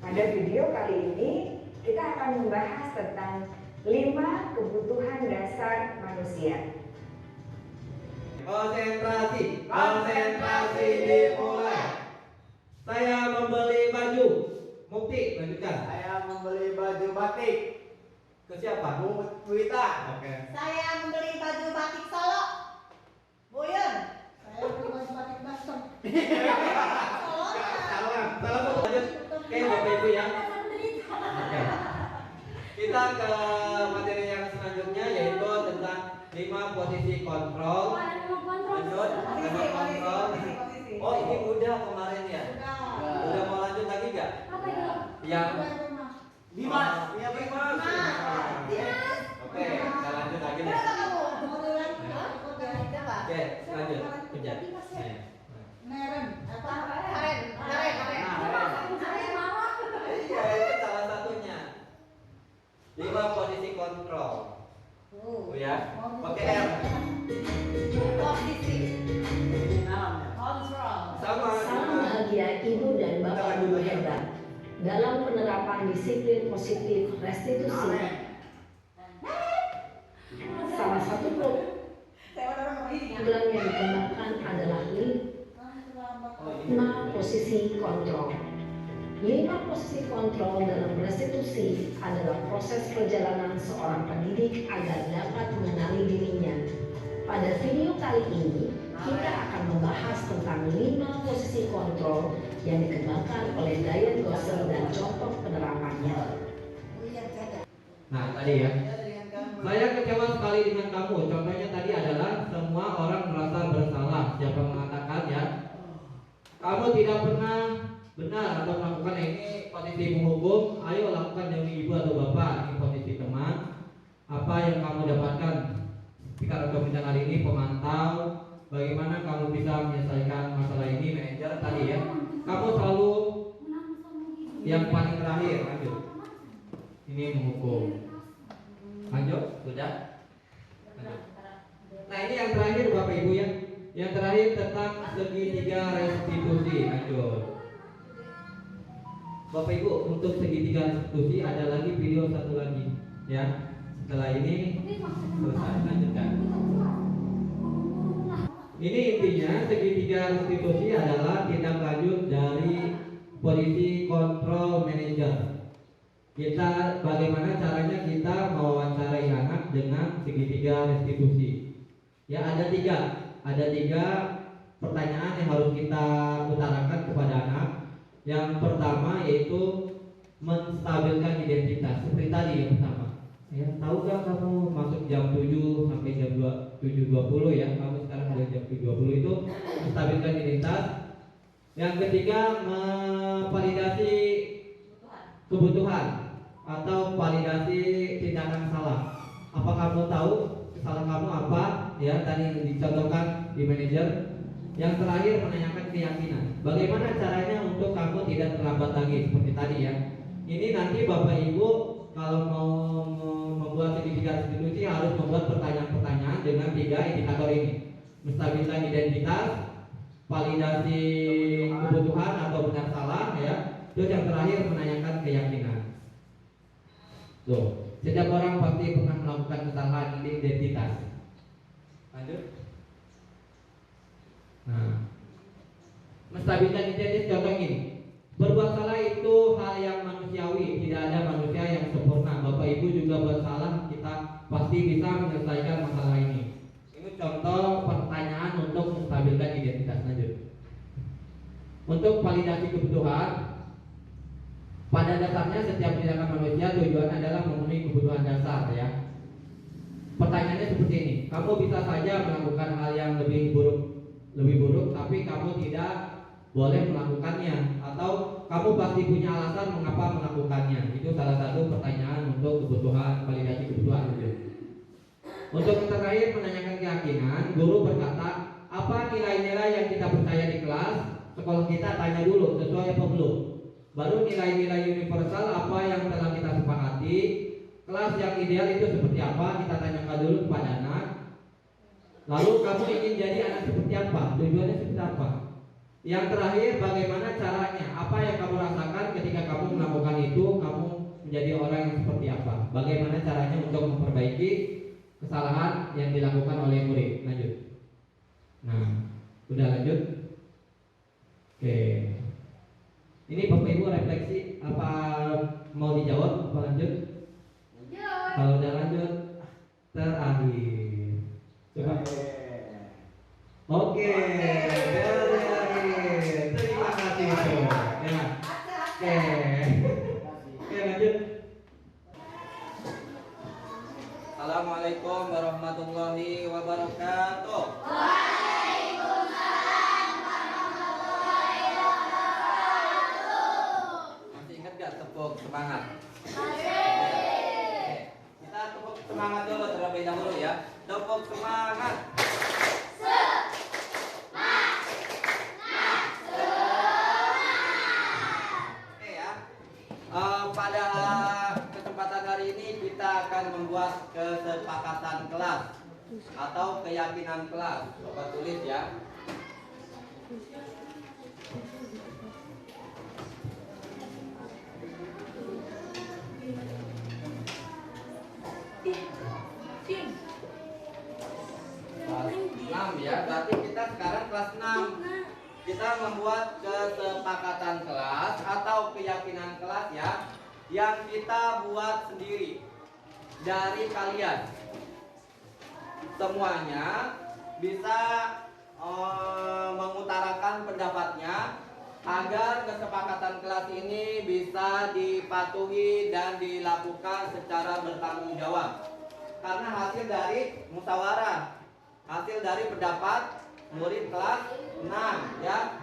Pada video kali ini, kita akan membahas tentang 5 kebutuhan dasar manusia. Konsentrasi, konsentrasi dimulai. Saya membeli baju. Mukti, lanjutkan. Saya membeli baju batik. Ke siapa? Bu Wita. Oke. Saya membeli baju batik Solo. Buyun. Saya membeli baju batik Boston. Solo. Salah satu lanjut. Oke, Bapak Ibu ya. Oke. Kita ke materi yang selanjutnya yaitu tentang 5 posisi kontrol. Lanjut, 5 kontrol. Oh, ini udah kemarin ya. Udah mau lanjut lagi nggak? Yang Dimas. Iya, Dimas. Oke, kita lanjut lagi nih. Oke, lanjut. Kejar. Saya. Neren. Apa? Naren. Iya, itu salah satunya. 5 posisi kontrol. Oh ya. Oke, R. Posisi. Ini namanya. Kontrol. Sama. Salam bahagia Ibu dan Bapak guru hebat dalam penerapan disiplin positif restitusi. Salah satu program yang dikembangkan adalah 5 posisi kontrol. 5 posisi kontrol dalam restitusi adalah proses perjalanan seorang pendidik agar dapat mengenali dirinya. Pada video kali ini, kita akan membahas tentang 5 posisi kontrol yang dikembangkan oleh Diane Gosel dan contoh penerapannya. Nah, tadi ya. Saya kecewa sekali dengan kamu. Contohnya tadi adalah semua orang merasa bersalah. Siapa mengatakan ya? Kamu tidak pernah benar atau melakukan ini posisi menghukum. Ayo lakukan demi ibu atau bapak. Ini posisi teman. Apa yang kamu dapatkan? Jika untuk bincang hari ini pemantau, bagaimana kamu bisa menyelesaikan masalah ini, manajer tadi ya. Kamu selalu yang paling terakhir. Lanjut. Ini menghukum. Lanjut, sudah. Lanjut. Nah, ini yang terakhir Bapak Ibu ya. Yang terakhir tentang segitiga restitusi. Lanjut. Bapak Ibu, untuk segitiga restitusi ada lagi video satu lagi ya. Setelah ini selesai, lanjutkan. Ini intinya segitiga restitusi adalah tindak lanjut dari posisi kontrol manager. Kita bagaimana caranya kita mewawancarai anak dengan segitiga restitusi. Ya, ada tiga pertanyaan yang harus kita utarakan kepada anak. Yang pertama yaitu menstabilkan identitas. Seperti tadi yang pertama. Ya, tahu gak kamu masuk jam 7 sampai jam 7.20 ya? Kamu sekarang udah jam 7.20 itu menstabilkan identitas. Yang ketiga memvalidasi kebutuhan atau validasi tindakan salah. Apa kamu tahu salah kamu apa? Ya, tadi dicontohkan di manajer. Yang terakhir menanyakan keyakinan. Bagaimana caranya untuk kamu tidak terlambat lagi seperti tadi ya. Ini nanti Bapak Ibu kalau mau membuat sertifikat institusi harus membuat pertanyaan-pertanyaan dengan tiga indikator ini. Menstabilkan identitas, validasi kebutuhan atau benar salah ya. Terus yang terakhir menanyakan keyakinan. Tuh, setiap orang pasti pernah melakukan kesalahan identitas. Lanjut. Nah, menstabilkan identitas contoh ini. Berbuat salah itu hal yang manusiawi, tidak ada manusia yang sempurna. Bapak Ibu juga buat salah, kita pasti bisa menyelesaikan masalah ini. Ini contoh pertanyaan untuk menstabilkan identitas. Lanjut. Untuk validasi kebutuhan, pada dasarnya setiap tindakan manusia tujuan adalah memenuhi kebutuhan dasar ya. Pertanyaannya seperti ini, kamu bisa saja melakukan hal yang lebih buruk, tapi kamu tidak boleh melakukannya, atau kamu pasti punya alasan mengapa melakukannya. Itu salah satu pertanyaan untuk kebutuhan, validasi kebutuhan. Untuk yang terakhir menanyakan keyakinan, guru berkata, apa nilai-nilai yang kita percaya di kelas? Sekolah kita tanya dulu sesuai apa belum. Baru nilai-nilai universal apa yang telah kita sepakati. Kelas yang ideal itu seperti apa? Kita tanyakan dulu kepada anak. Lalu kamu ingin jadi anak seperti apa? Tujuannya seperti apa? Yang terakhir, bagaimana caranya? Apa yang kamu rasakan ketika kamu melakukan itu? Kamu menjadi orang yang seperti apa? Bagaimana caranya untuk memperbaiki kesalahan yang dilakukan oleh murid? Lanjut. Nah, udah lanjut. Oke. Ini Bapak Ibu refleksi, apa mau dijawab? Apa lanjut? Kalau udah lanjut, terakhir. Coba. Oke, terakhir. Terima kasih itu. Ya. Oke. Oke, lanjut. Assalamualaikum warahmatullahi wabarakatuh. Waalaikumsalam warahmatullahi wabarakatuh. Masih ingat gak tepuk semangat? Masih. Kita tepuk semangat dulu terlebih dahulu ya. Tepuk semangat. Pada kesempatan hari ini kita akan membuat kesepakatan kelas atau keyakinan kelas. Coba tulis ya. Kelas 6 ya, berarti kita sekarang kelas 6. Kita membuat kesepakatan kelas atau keyakinan kelas ya, yang kita buat sendiri dari kalian. Semuanya bisa mengutarakan pendapatnya agar kesepakatan kelas ini bisa dipatuhi dan dilakukan secara bertanggung jawab. Karena hasil dari musyawarah, hasil dari pendapat murid kelas 6 ya.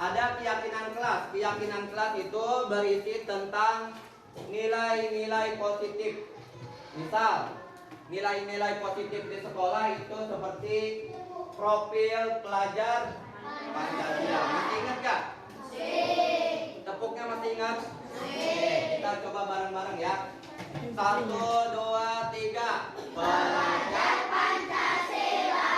Ada keyakinan kelas. Keyakinan kelas itu berisi tentang nilai-nilai positif. Misal, nilai-nilai positif di sekolah itu seperti profil pelajar Pancasila. Masih ingat gak? Tepuknya masih ingat? Oke, kita coba bareng-bareng ya. 1, 2, 3. Pelajar Pancasila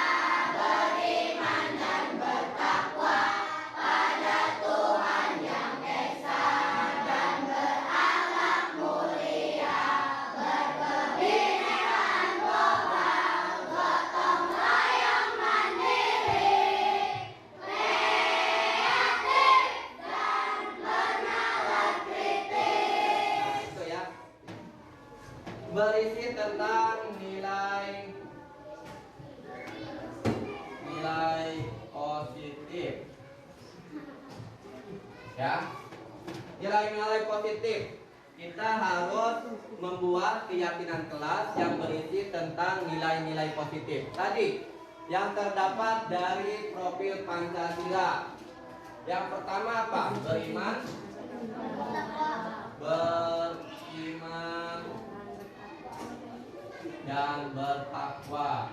beriman dan bertakwa pada Tuhan yang esa dan berakhlak mulia, berkebinekaan global, gotong royong mandiri, kreatif dan bernalar kritis. Nah, itu ya. Berisi tentang nilai nilai positif. Ya, nilai-nilai positif. Kita harus membuat keyakinan kelas yang berisi tentang nilai-nilai positif. Tadi yang terdapat dari profil Pancasila. Yang pertama apa? Beriman, dan bertakwa.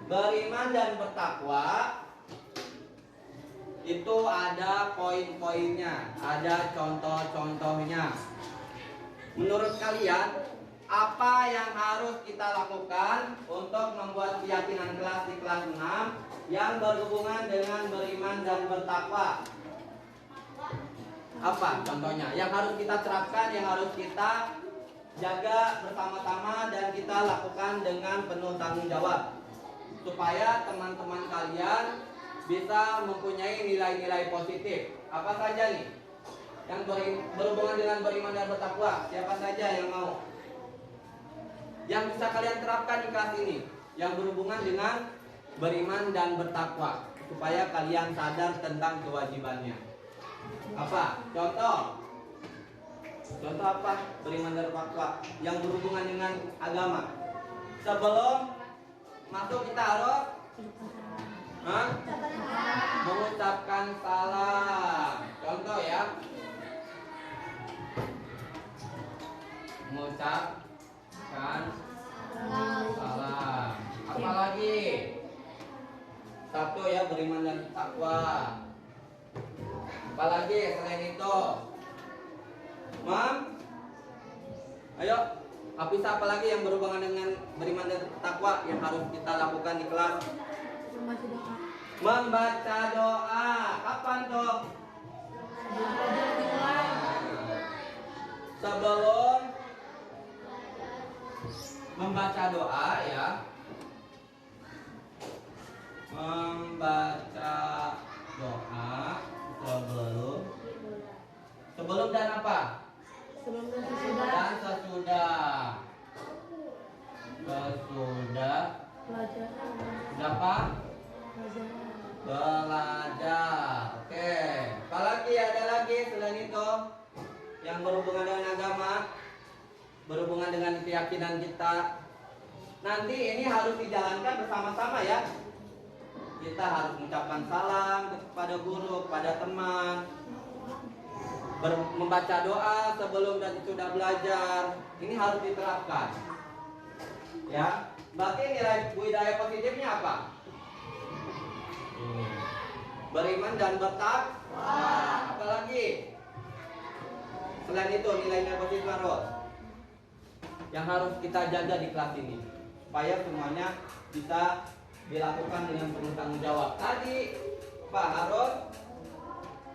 Beriman dan bertakwa itu ada poin-poinnya, ada contoh-contohnya. Menurut kalian, apa yang harus kita lakukan untuk membuat keyakinan kelas di kelas 6 yang berhubungan dengan beriman dan bertakwa? Apa contohnya? Yang harus kita terapkan, yang harus kita jaga bersama-sama dan kita lakukan dengan penuh tanggung jawab, supaya teman-teman kalian bisa mempunyai nilai-nilai positif. Apa saja nih yang berhubungan dengan beriman dan bertakwa? Siapa saja yang mau? Yang bisa kalian terapkan di kelas ini, yang berhubungan dengan beriman dan bertakwa, supaya kalian sadar tentang kewajibannya. Apa? Contoh apa? Beriman dan bertakwa yang berhubungan dengan agama. Sebelum masuk kita harus mengucapkan salam. Contoh ya, mengucapkan salam. Apalagi satu ya, beriman dan takwa. Apalagi selain itu, ayo, bisa apalagi yang berhubungan dengan beriman dan takwa yang harus kita lakukan di kelas? Membaca doa. Kapan tuh? Sebelum membaca doa ya. Membaca doa sebelum dan apa? Dan sesudah. Berapa? Belajar. Oke. Apalagi ada lagi selain itu yang berhubungan dengan agama, berhubungan dengan keyakinan kita. Nanti ini harus dijalankan bersama-sama ya. Kita harus mengucapkan salam kepada guru, kepada teman, membaca doa sebelum dan sudah belajar. Ini harus diterapkan. Ya, berarti nilai budaya positifnya apa? Beriman dan bertakwa. Apalagi selain itu nilai-nilai positif yang harus kita jaga di kelas ini, supaya semuanya bisa dilakukan dengan penuh tanggung jawab. Tadi Pak harus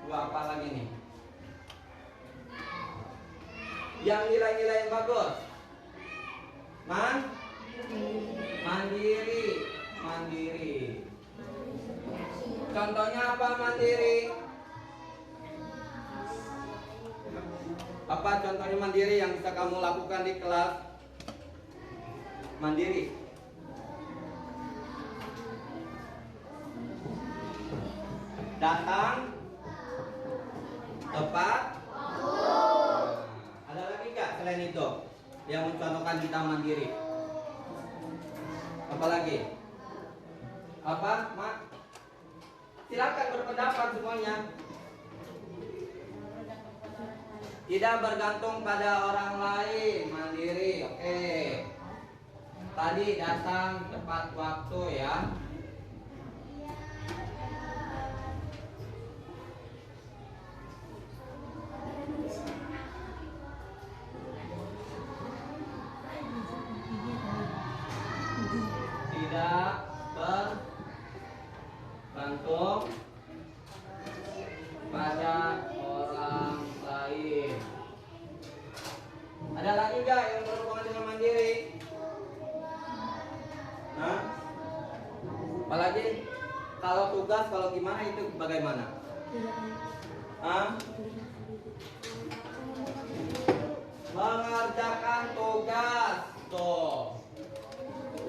apa lagi nih? Yang nilai-nilai yang bagus. Mandiri. Contohnya apa mandiri? Apa contohnya mandiri yang bisa kamu lakukan di kelas? Mandiri. Datang tepat. Ada lagi nggak selain itu yang mencontohkan kita mandiri? Apalagi? Apa, Mak? Silakan berpendapat semuanya. Tidak bergantung pada orang lain, mandiri. Oke. Tadi datang tepat waktu ya. Tidak bergantung pada orang lain. Ada lagi nggak yang berhubungan dengan mandiri? Nah, apalagi kalau tugas, kalau gimana itu bagaimana? Mengerjakan tugas tuh.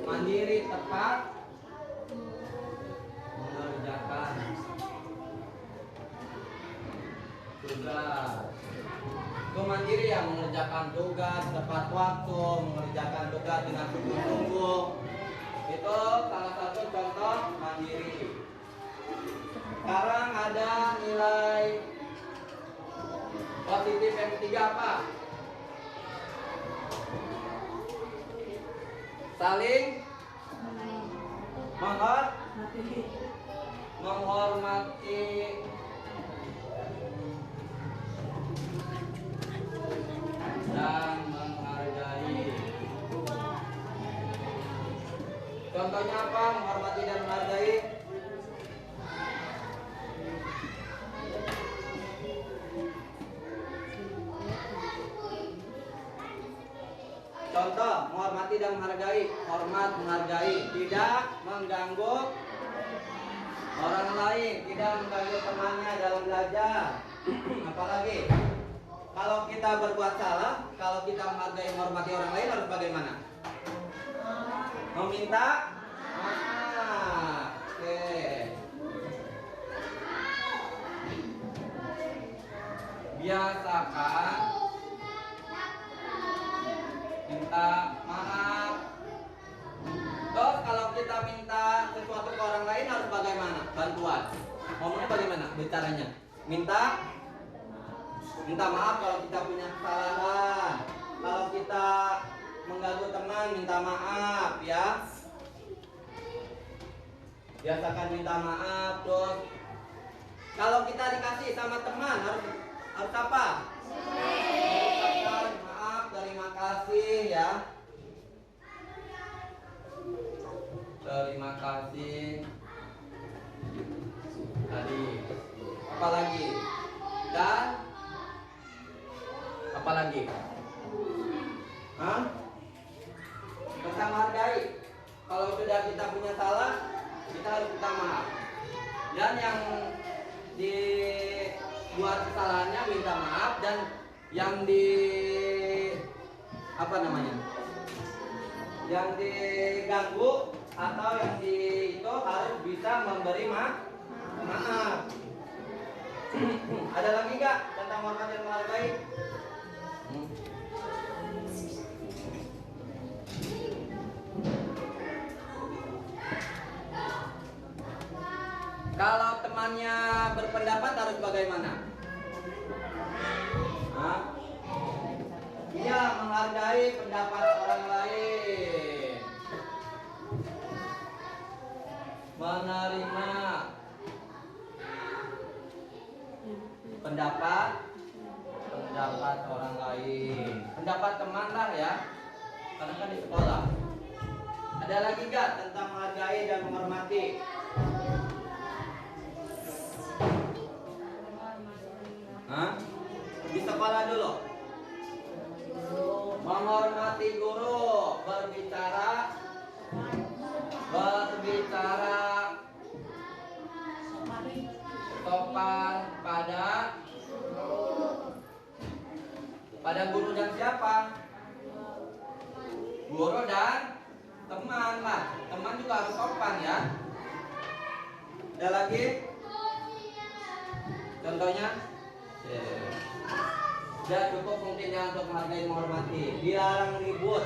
mandiri tepat mengerjakan tugas. Itu mandiri ya, mengerjakan tugas tepat waktu, mengerjakan tugas dengan sungguh-sungguh. Itu salah satu contoh mandiri. Sekarang ada nilai positif yang ketiga apa? Saling menghormati dan menghargai. Contohnya apa? Menghormati dan menghargai. Contoh, menghormati dan menghargai. Hormat, menghargai, tidak mengganggu orang lain, tidak mengganggu temannya dalam belajar. Apalagi kalau kita berbuat salah, kalau kita menghargai, menghormati orang lain harus bagaimana? Meminta maaf. Oke. Biasakan minta maaf. Terus kalau kita minta sesuatu ke orang lain harus bagaimana? Bantuan. Ngomongnya bagaimana? Bicaranya. Minta maaf kalau kita punya kesalahan. Kalau kita mengganggu teman, minta maaf ya. Biasakan minta maaf. Terus kalau kita dikasih sama teman harus apa? Mengucapkan maaf, terima kasih ya. Terima kasih. Tadi apa lagi? Dan apa lagi? Hah? Tentang menghargai. Kalau sudah kita punya salah, kita harus minta maaf. Dan yang dibuat kesalahannya minta maaf, dan yang yang diganggu atau yang itu harus bisa memberi maaf. Ada lagi nggak tentang hormat dan menghargai? Kalau temannya berpendapat harus bagaimana? Hah? Iya, menghargai pendapat orang lain. Menerima pendapat orang lain. Pendapat teman lah ya. Karena kan di sekolah. Ada lagi gak tentang menghargai dan menghormati? Hah? Di sekolah dulu. Menghormati guru, berbicara sopan pada guru dan siapa? Guru dan teman lah. Teman juga harus sopan ya. Ada lagi? Contohnya? Ya cukup mungkin ya untuk menghargai menghormati. Dilarang ribut.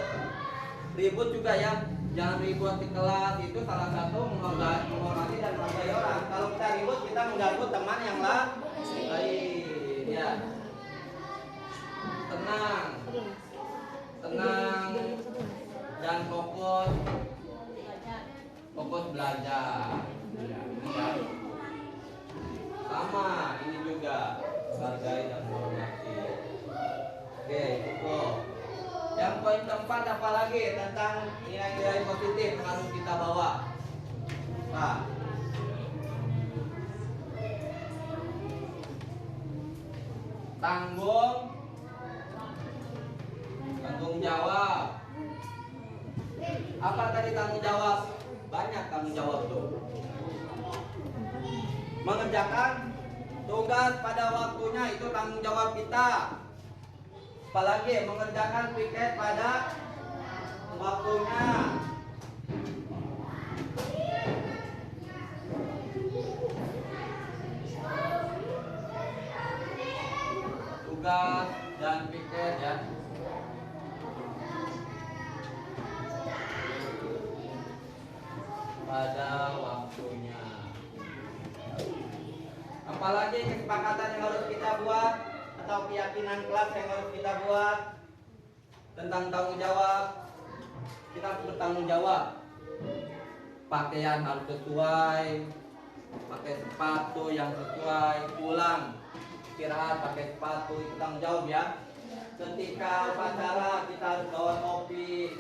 Ribut juga ya. Jangan ribut di kelas, itu salah satu menghormati dan menghargai orang. Kalau kita ribut, kita mengganggu teman yang lain. Ya. Tenang dan fokus belajar. Ya. Sama ini juga menghargai dan menghormati. Oke, cukup. Yang poin keempat apa lagi tentang nilai-nilai positif yang harus kita bawa? Nah, tanggung jawab. Apa tadi tanggung jawab? Banyak tanggung jawab tuh. Mengerjakan tugas pada waktunya itu tanggung jawab kita. Apalagi mengerjakan piket pada waktunya. tugas dan piket ya. Pada waktunya. Apalagi kesepakatan yang harus kita buat atau keyakinan kelas yang harus kita buat tentang tanggung jawab. Kita harus bertanggung jawab. Pakaian harus sesuai, pakai sepatu yang sesuai, pulang istirahat pakai sepatu, itu tanggung jawab ya. Ketika upacara kita harus bawa topi,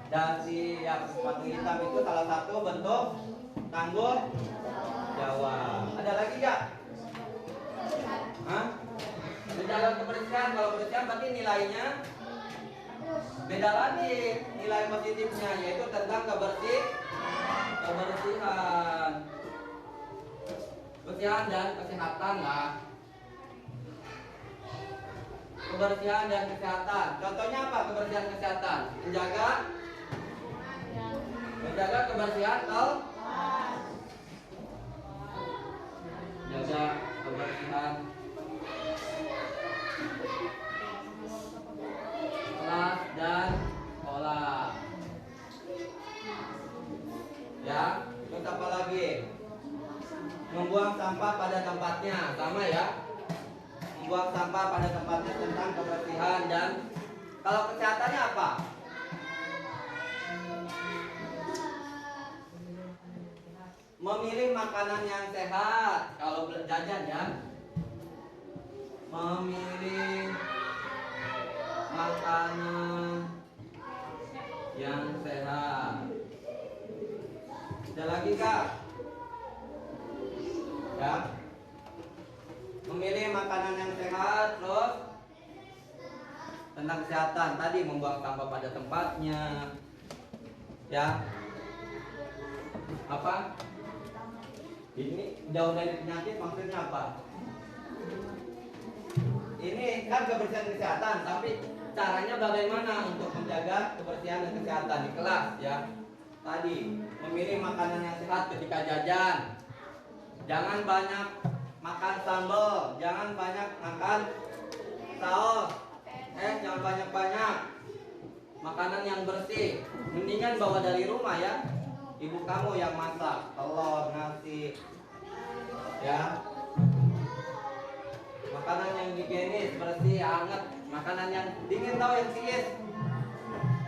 dasi, ya sepatu hitam itu salah satu bentuk tanggung jawab. Ada lagi nggak? Hah? Menjaga kebersihan, kalau kebersihan berarti nilainya beda lagi, nilai positifnya yaitu tentang kebersihan dan kesehatan lah. Kebersihan dan kesehatan. Contohnya apa? Kebersihan kesehatan. Menjaga kebersihan kelas. Jaga kebersihan kelas dan sekolah. Ya, terus apa lagi? Membuang sampah pada tempatnya, sama ya. Membuang sampah pada tempatnya tentang kebersihan dan kalau kesehatannya apa? Memilih makanan yang sehat. Kalau jajan ya, memilih makanan yang sehat. Ada lagi kak? Ya, memilih makanan yang sehat, terus tentang kesehatan tadi membuang sampah pada tempatnya, ya. Apa? Ini jauh dari penyakit maksudnya apa? Ini kan kebersihan kesehatan, tapi caranya bagaimana untuk menjaga kebersihan dan kesehatan di kelas ya? Tadi memilih makanan yang sehat ketika jajan. Jangan banyak makan sambal, jangan banyak makan saus, jangan banyak-banyak. Makanan yang bersih, mendingan bawa dari rumah ya. Ibu kamu yang masak, telur, nasi, ya. Makanan yang higienis, bersih, hangat. Makanan yang dingin tahu yang siis.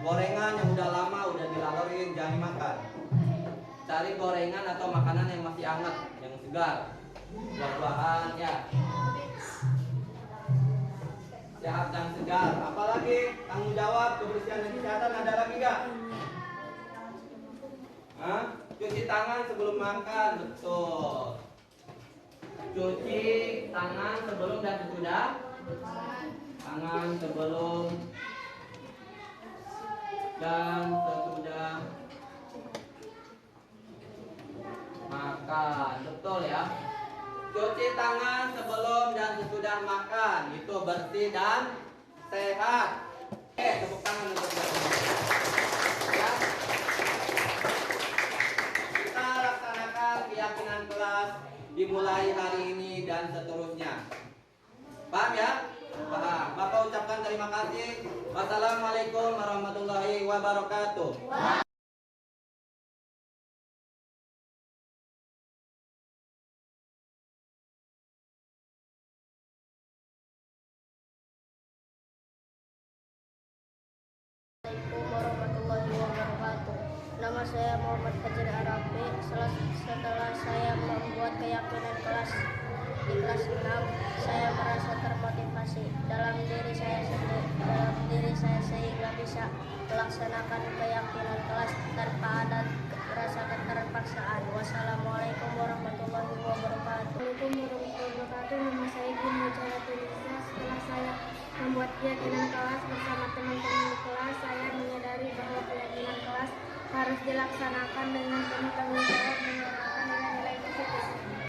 Gorengan yang udah lama, udah dilalerin, jangan dimakan. Cari gorengan atau makanan yang masih hangat, yang segar. Buah-buahan ya. Sehat dan segar. Apalagi tanggung jawab kebersihan dan kesehatan ada lagi nggak? Hah? Cuci tangan sebelum makan, betul. Cuci tangan sebelum dan sesudah. Tangan sebelum dan sesudah makan, betul ya. Cuci tangan sebelum dan sesudah makan, itu bersih dan sehat. Oke, tepuk tangan untuk ya. Kita laksanakan keyakinan kelas dimulai hari ini dan seterusnya. Paham ya? Paham. Bapak ucapkan terima kasih. Wassalamualaikum warahmatullahi wabarakatuh. Assalamualaikum warahmatullahi wabarakatuh. Nama saya Muhammad Fajar Arabi. Setelah saya membuat keyakinan kelas di kelas 6, saya merasa termotivasi dalam diri saya sehingga bisa melaksanakan keyakinan kelas tanpa ada rasa keterpaksaan. Wassalamualaikum warahmatullahi wabarakatuh. Assalamualaikum warahmatullahi wabarakatuh. Nama saya Gina Jaratulisa. Setelah saya membuat keyakinan kelas bersama teman-teman di kelas, saya menyadari bahwa keyakinan kelas harus dilaksanakan dengan penuh tanggung jawab menyerahkan nilai-nilai positif.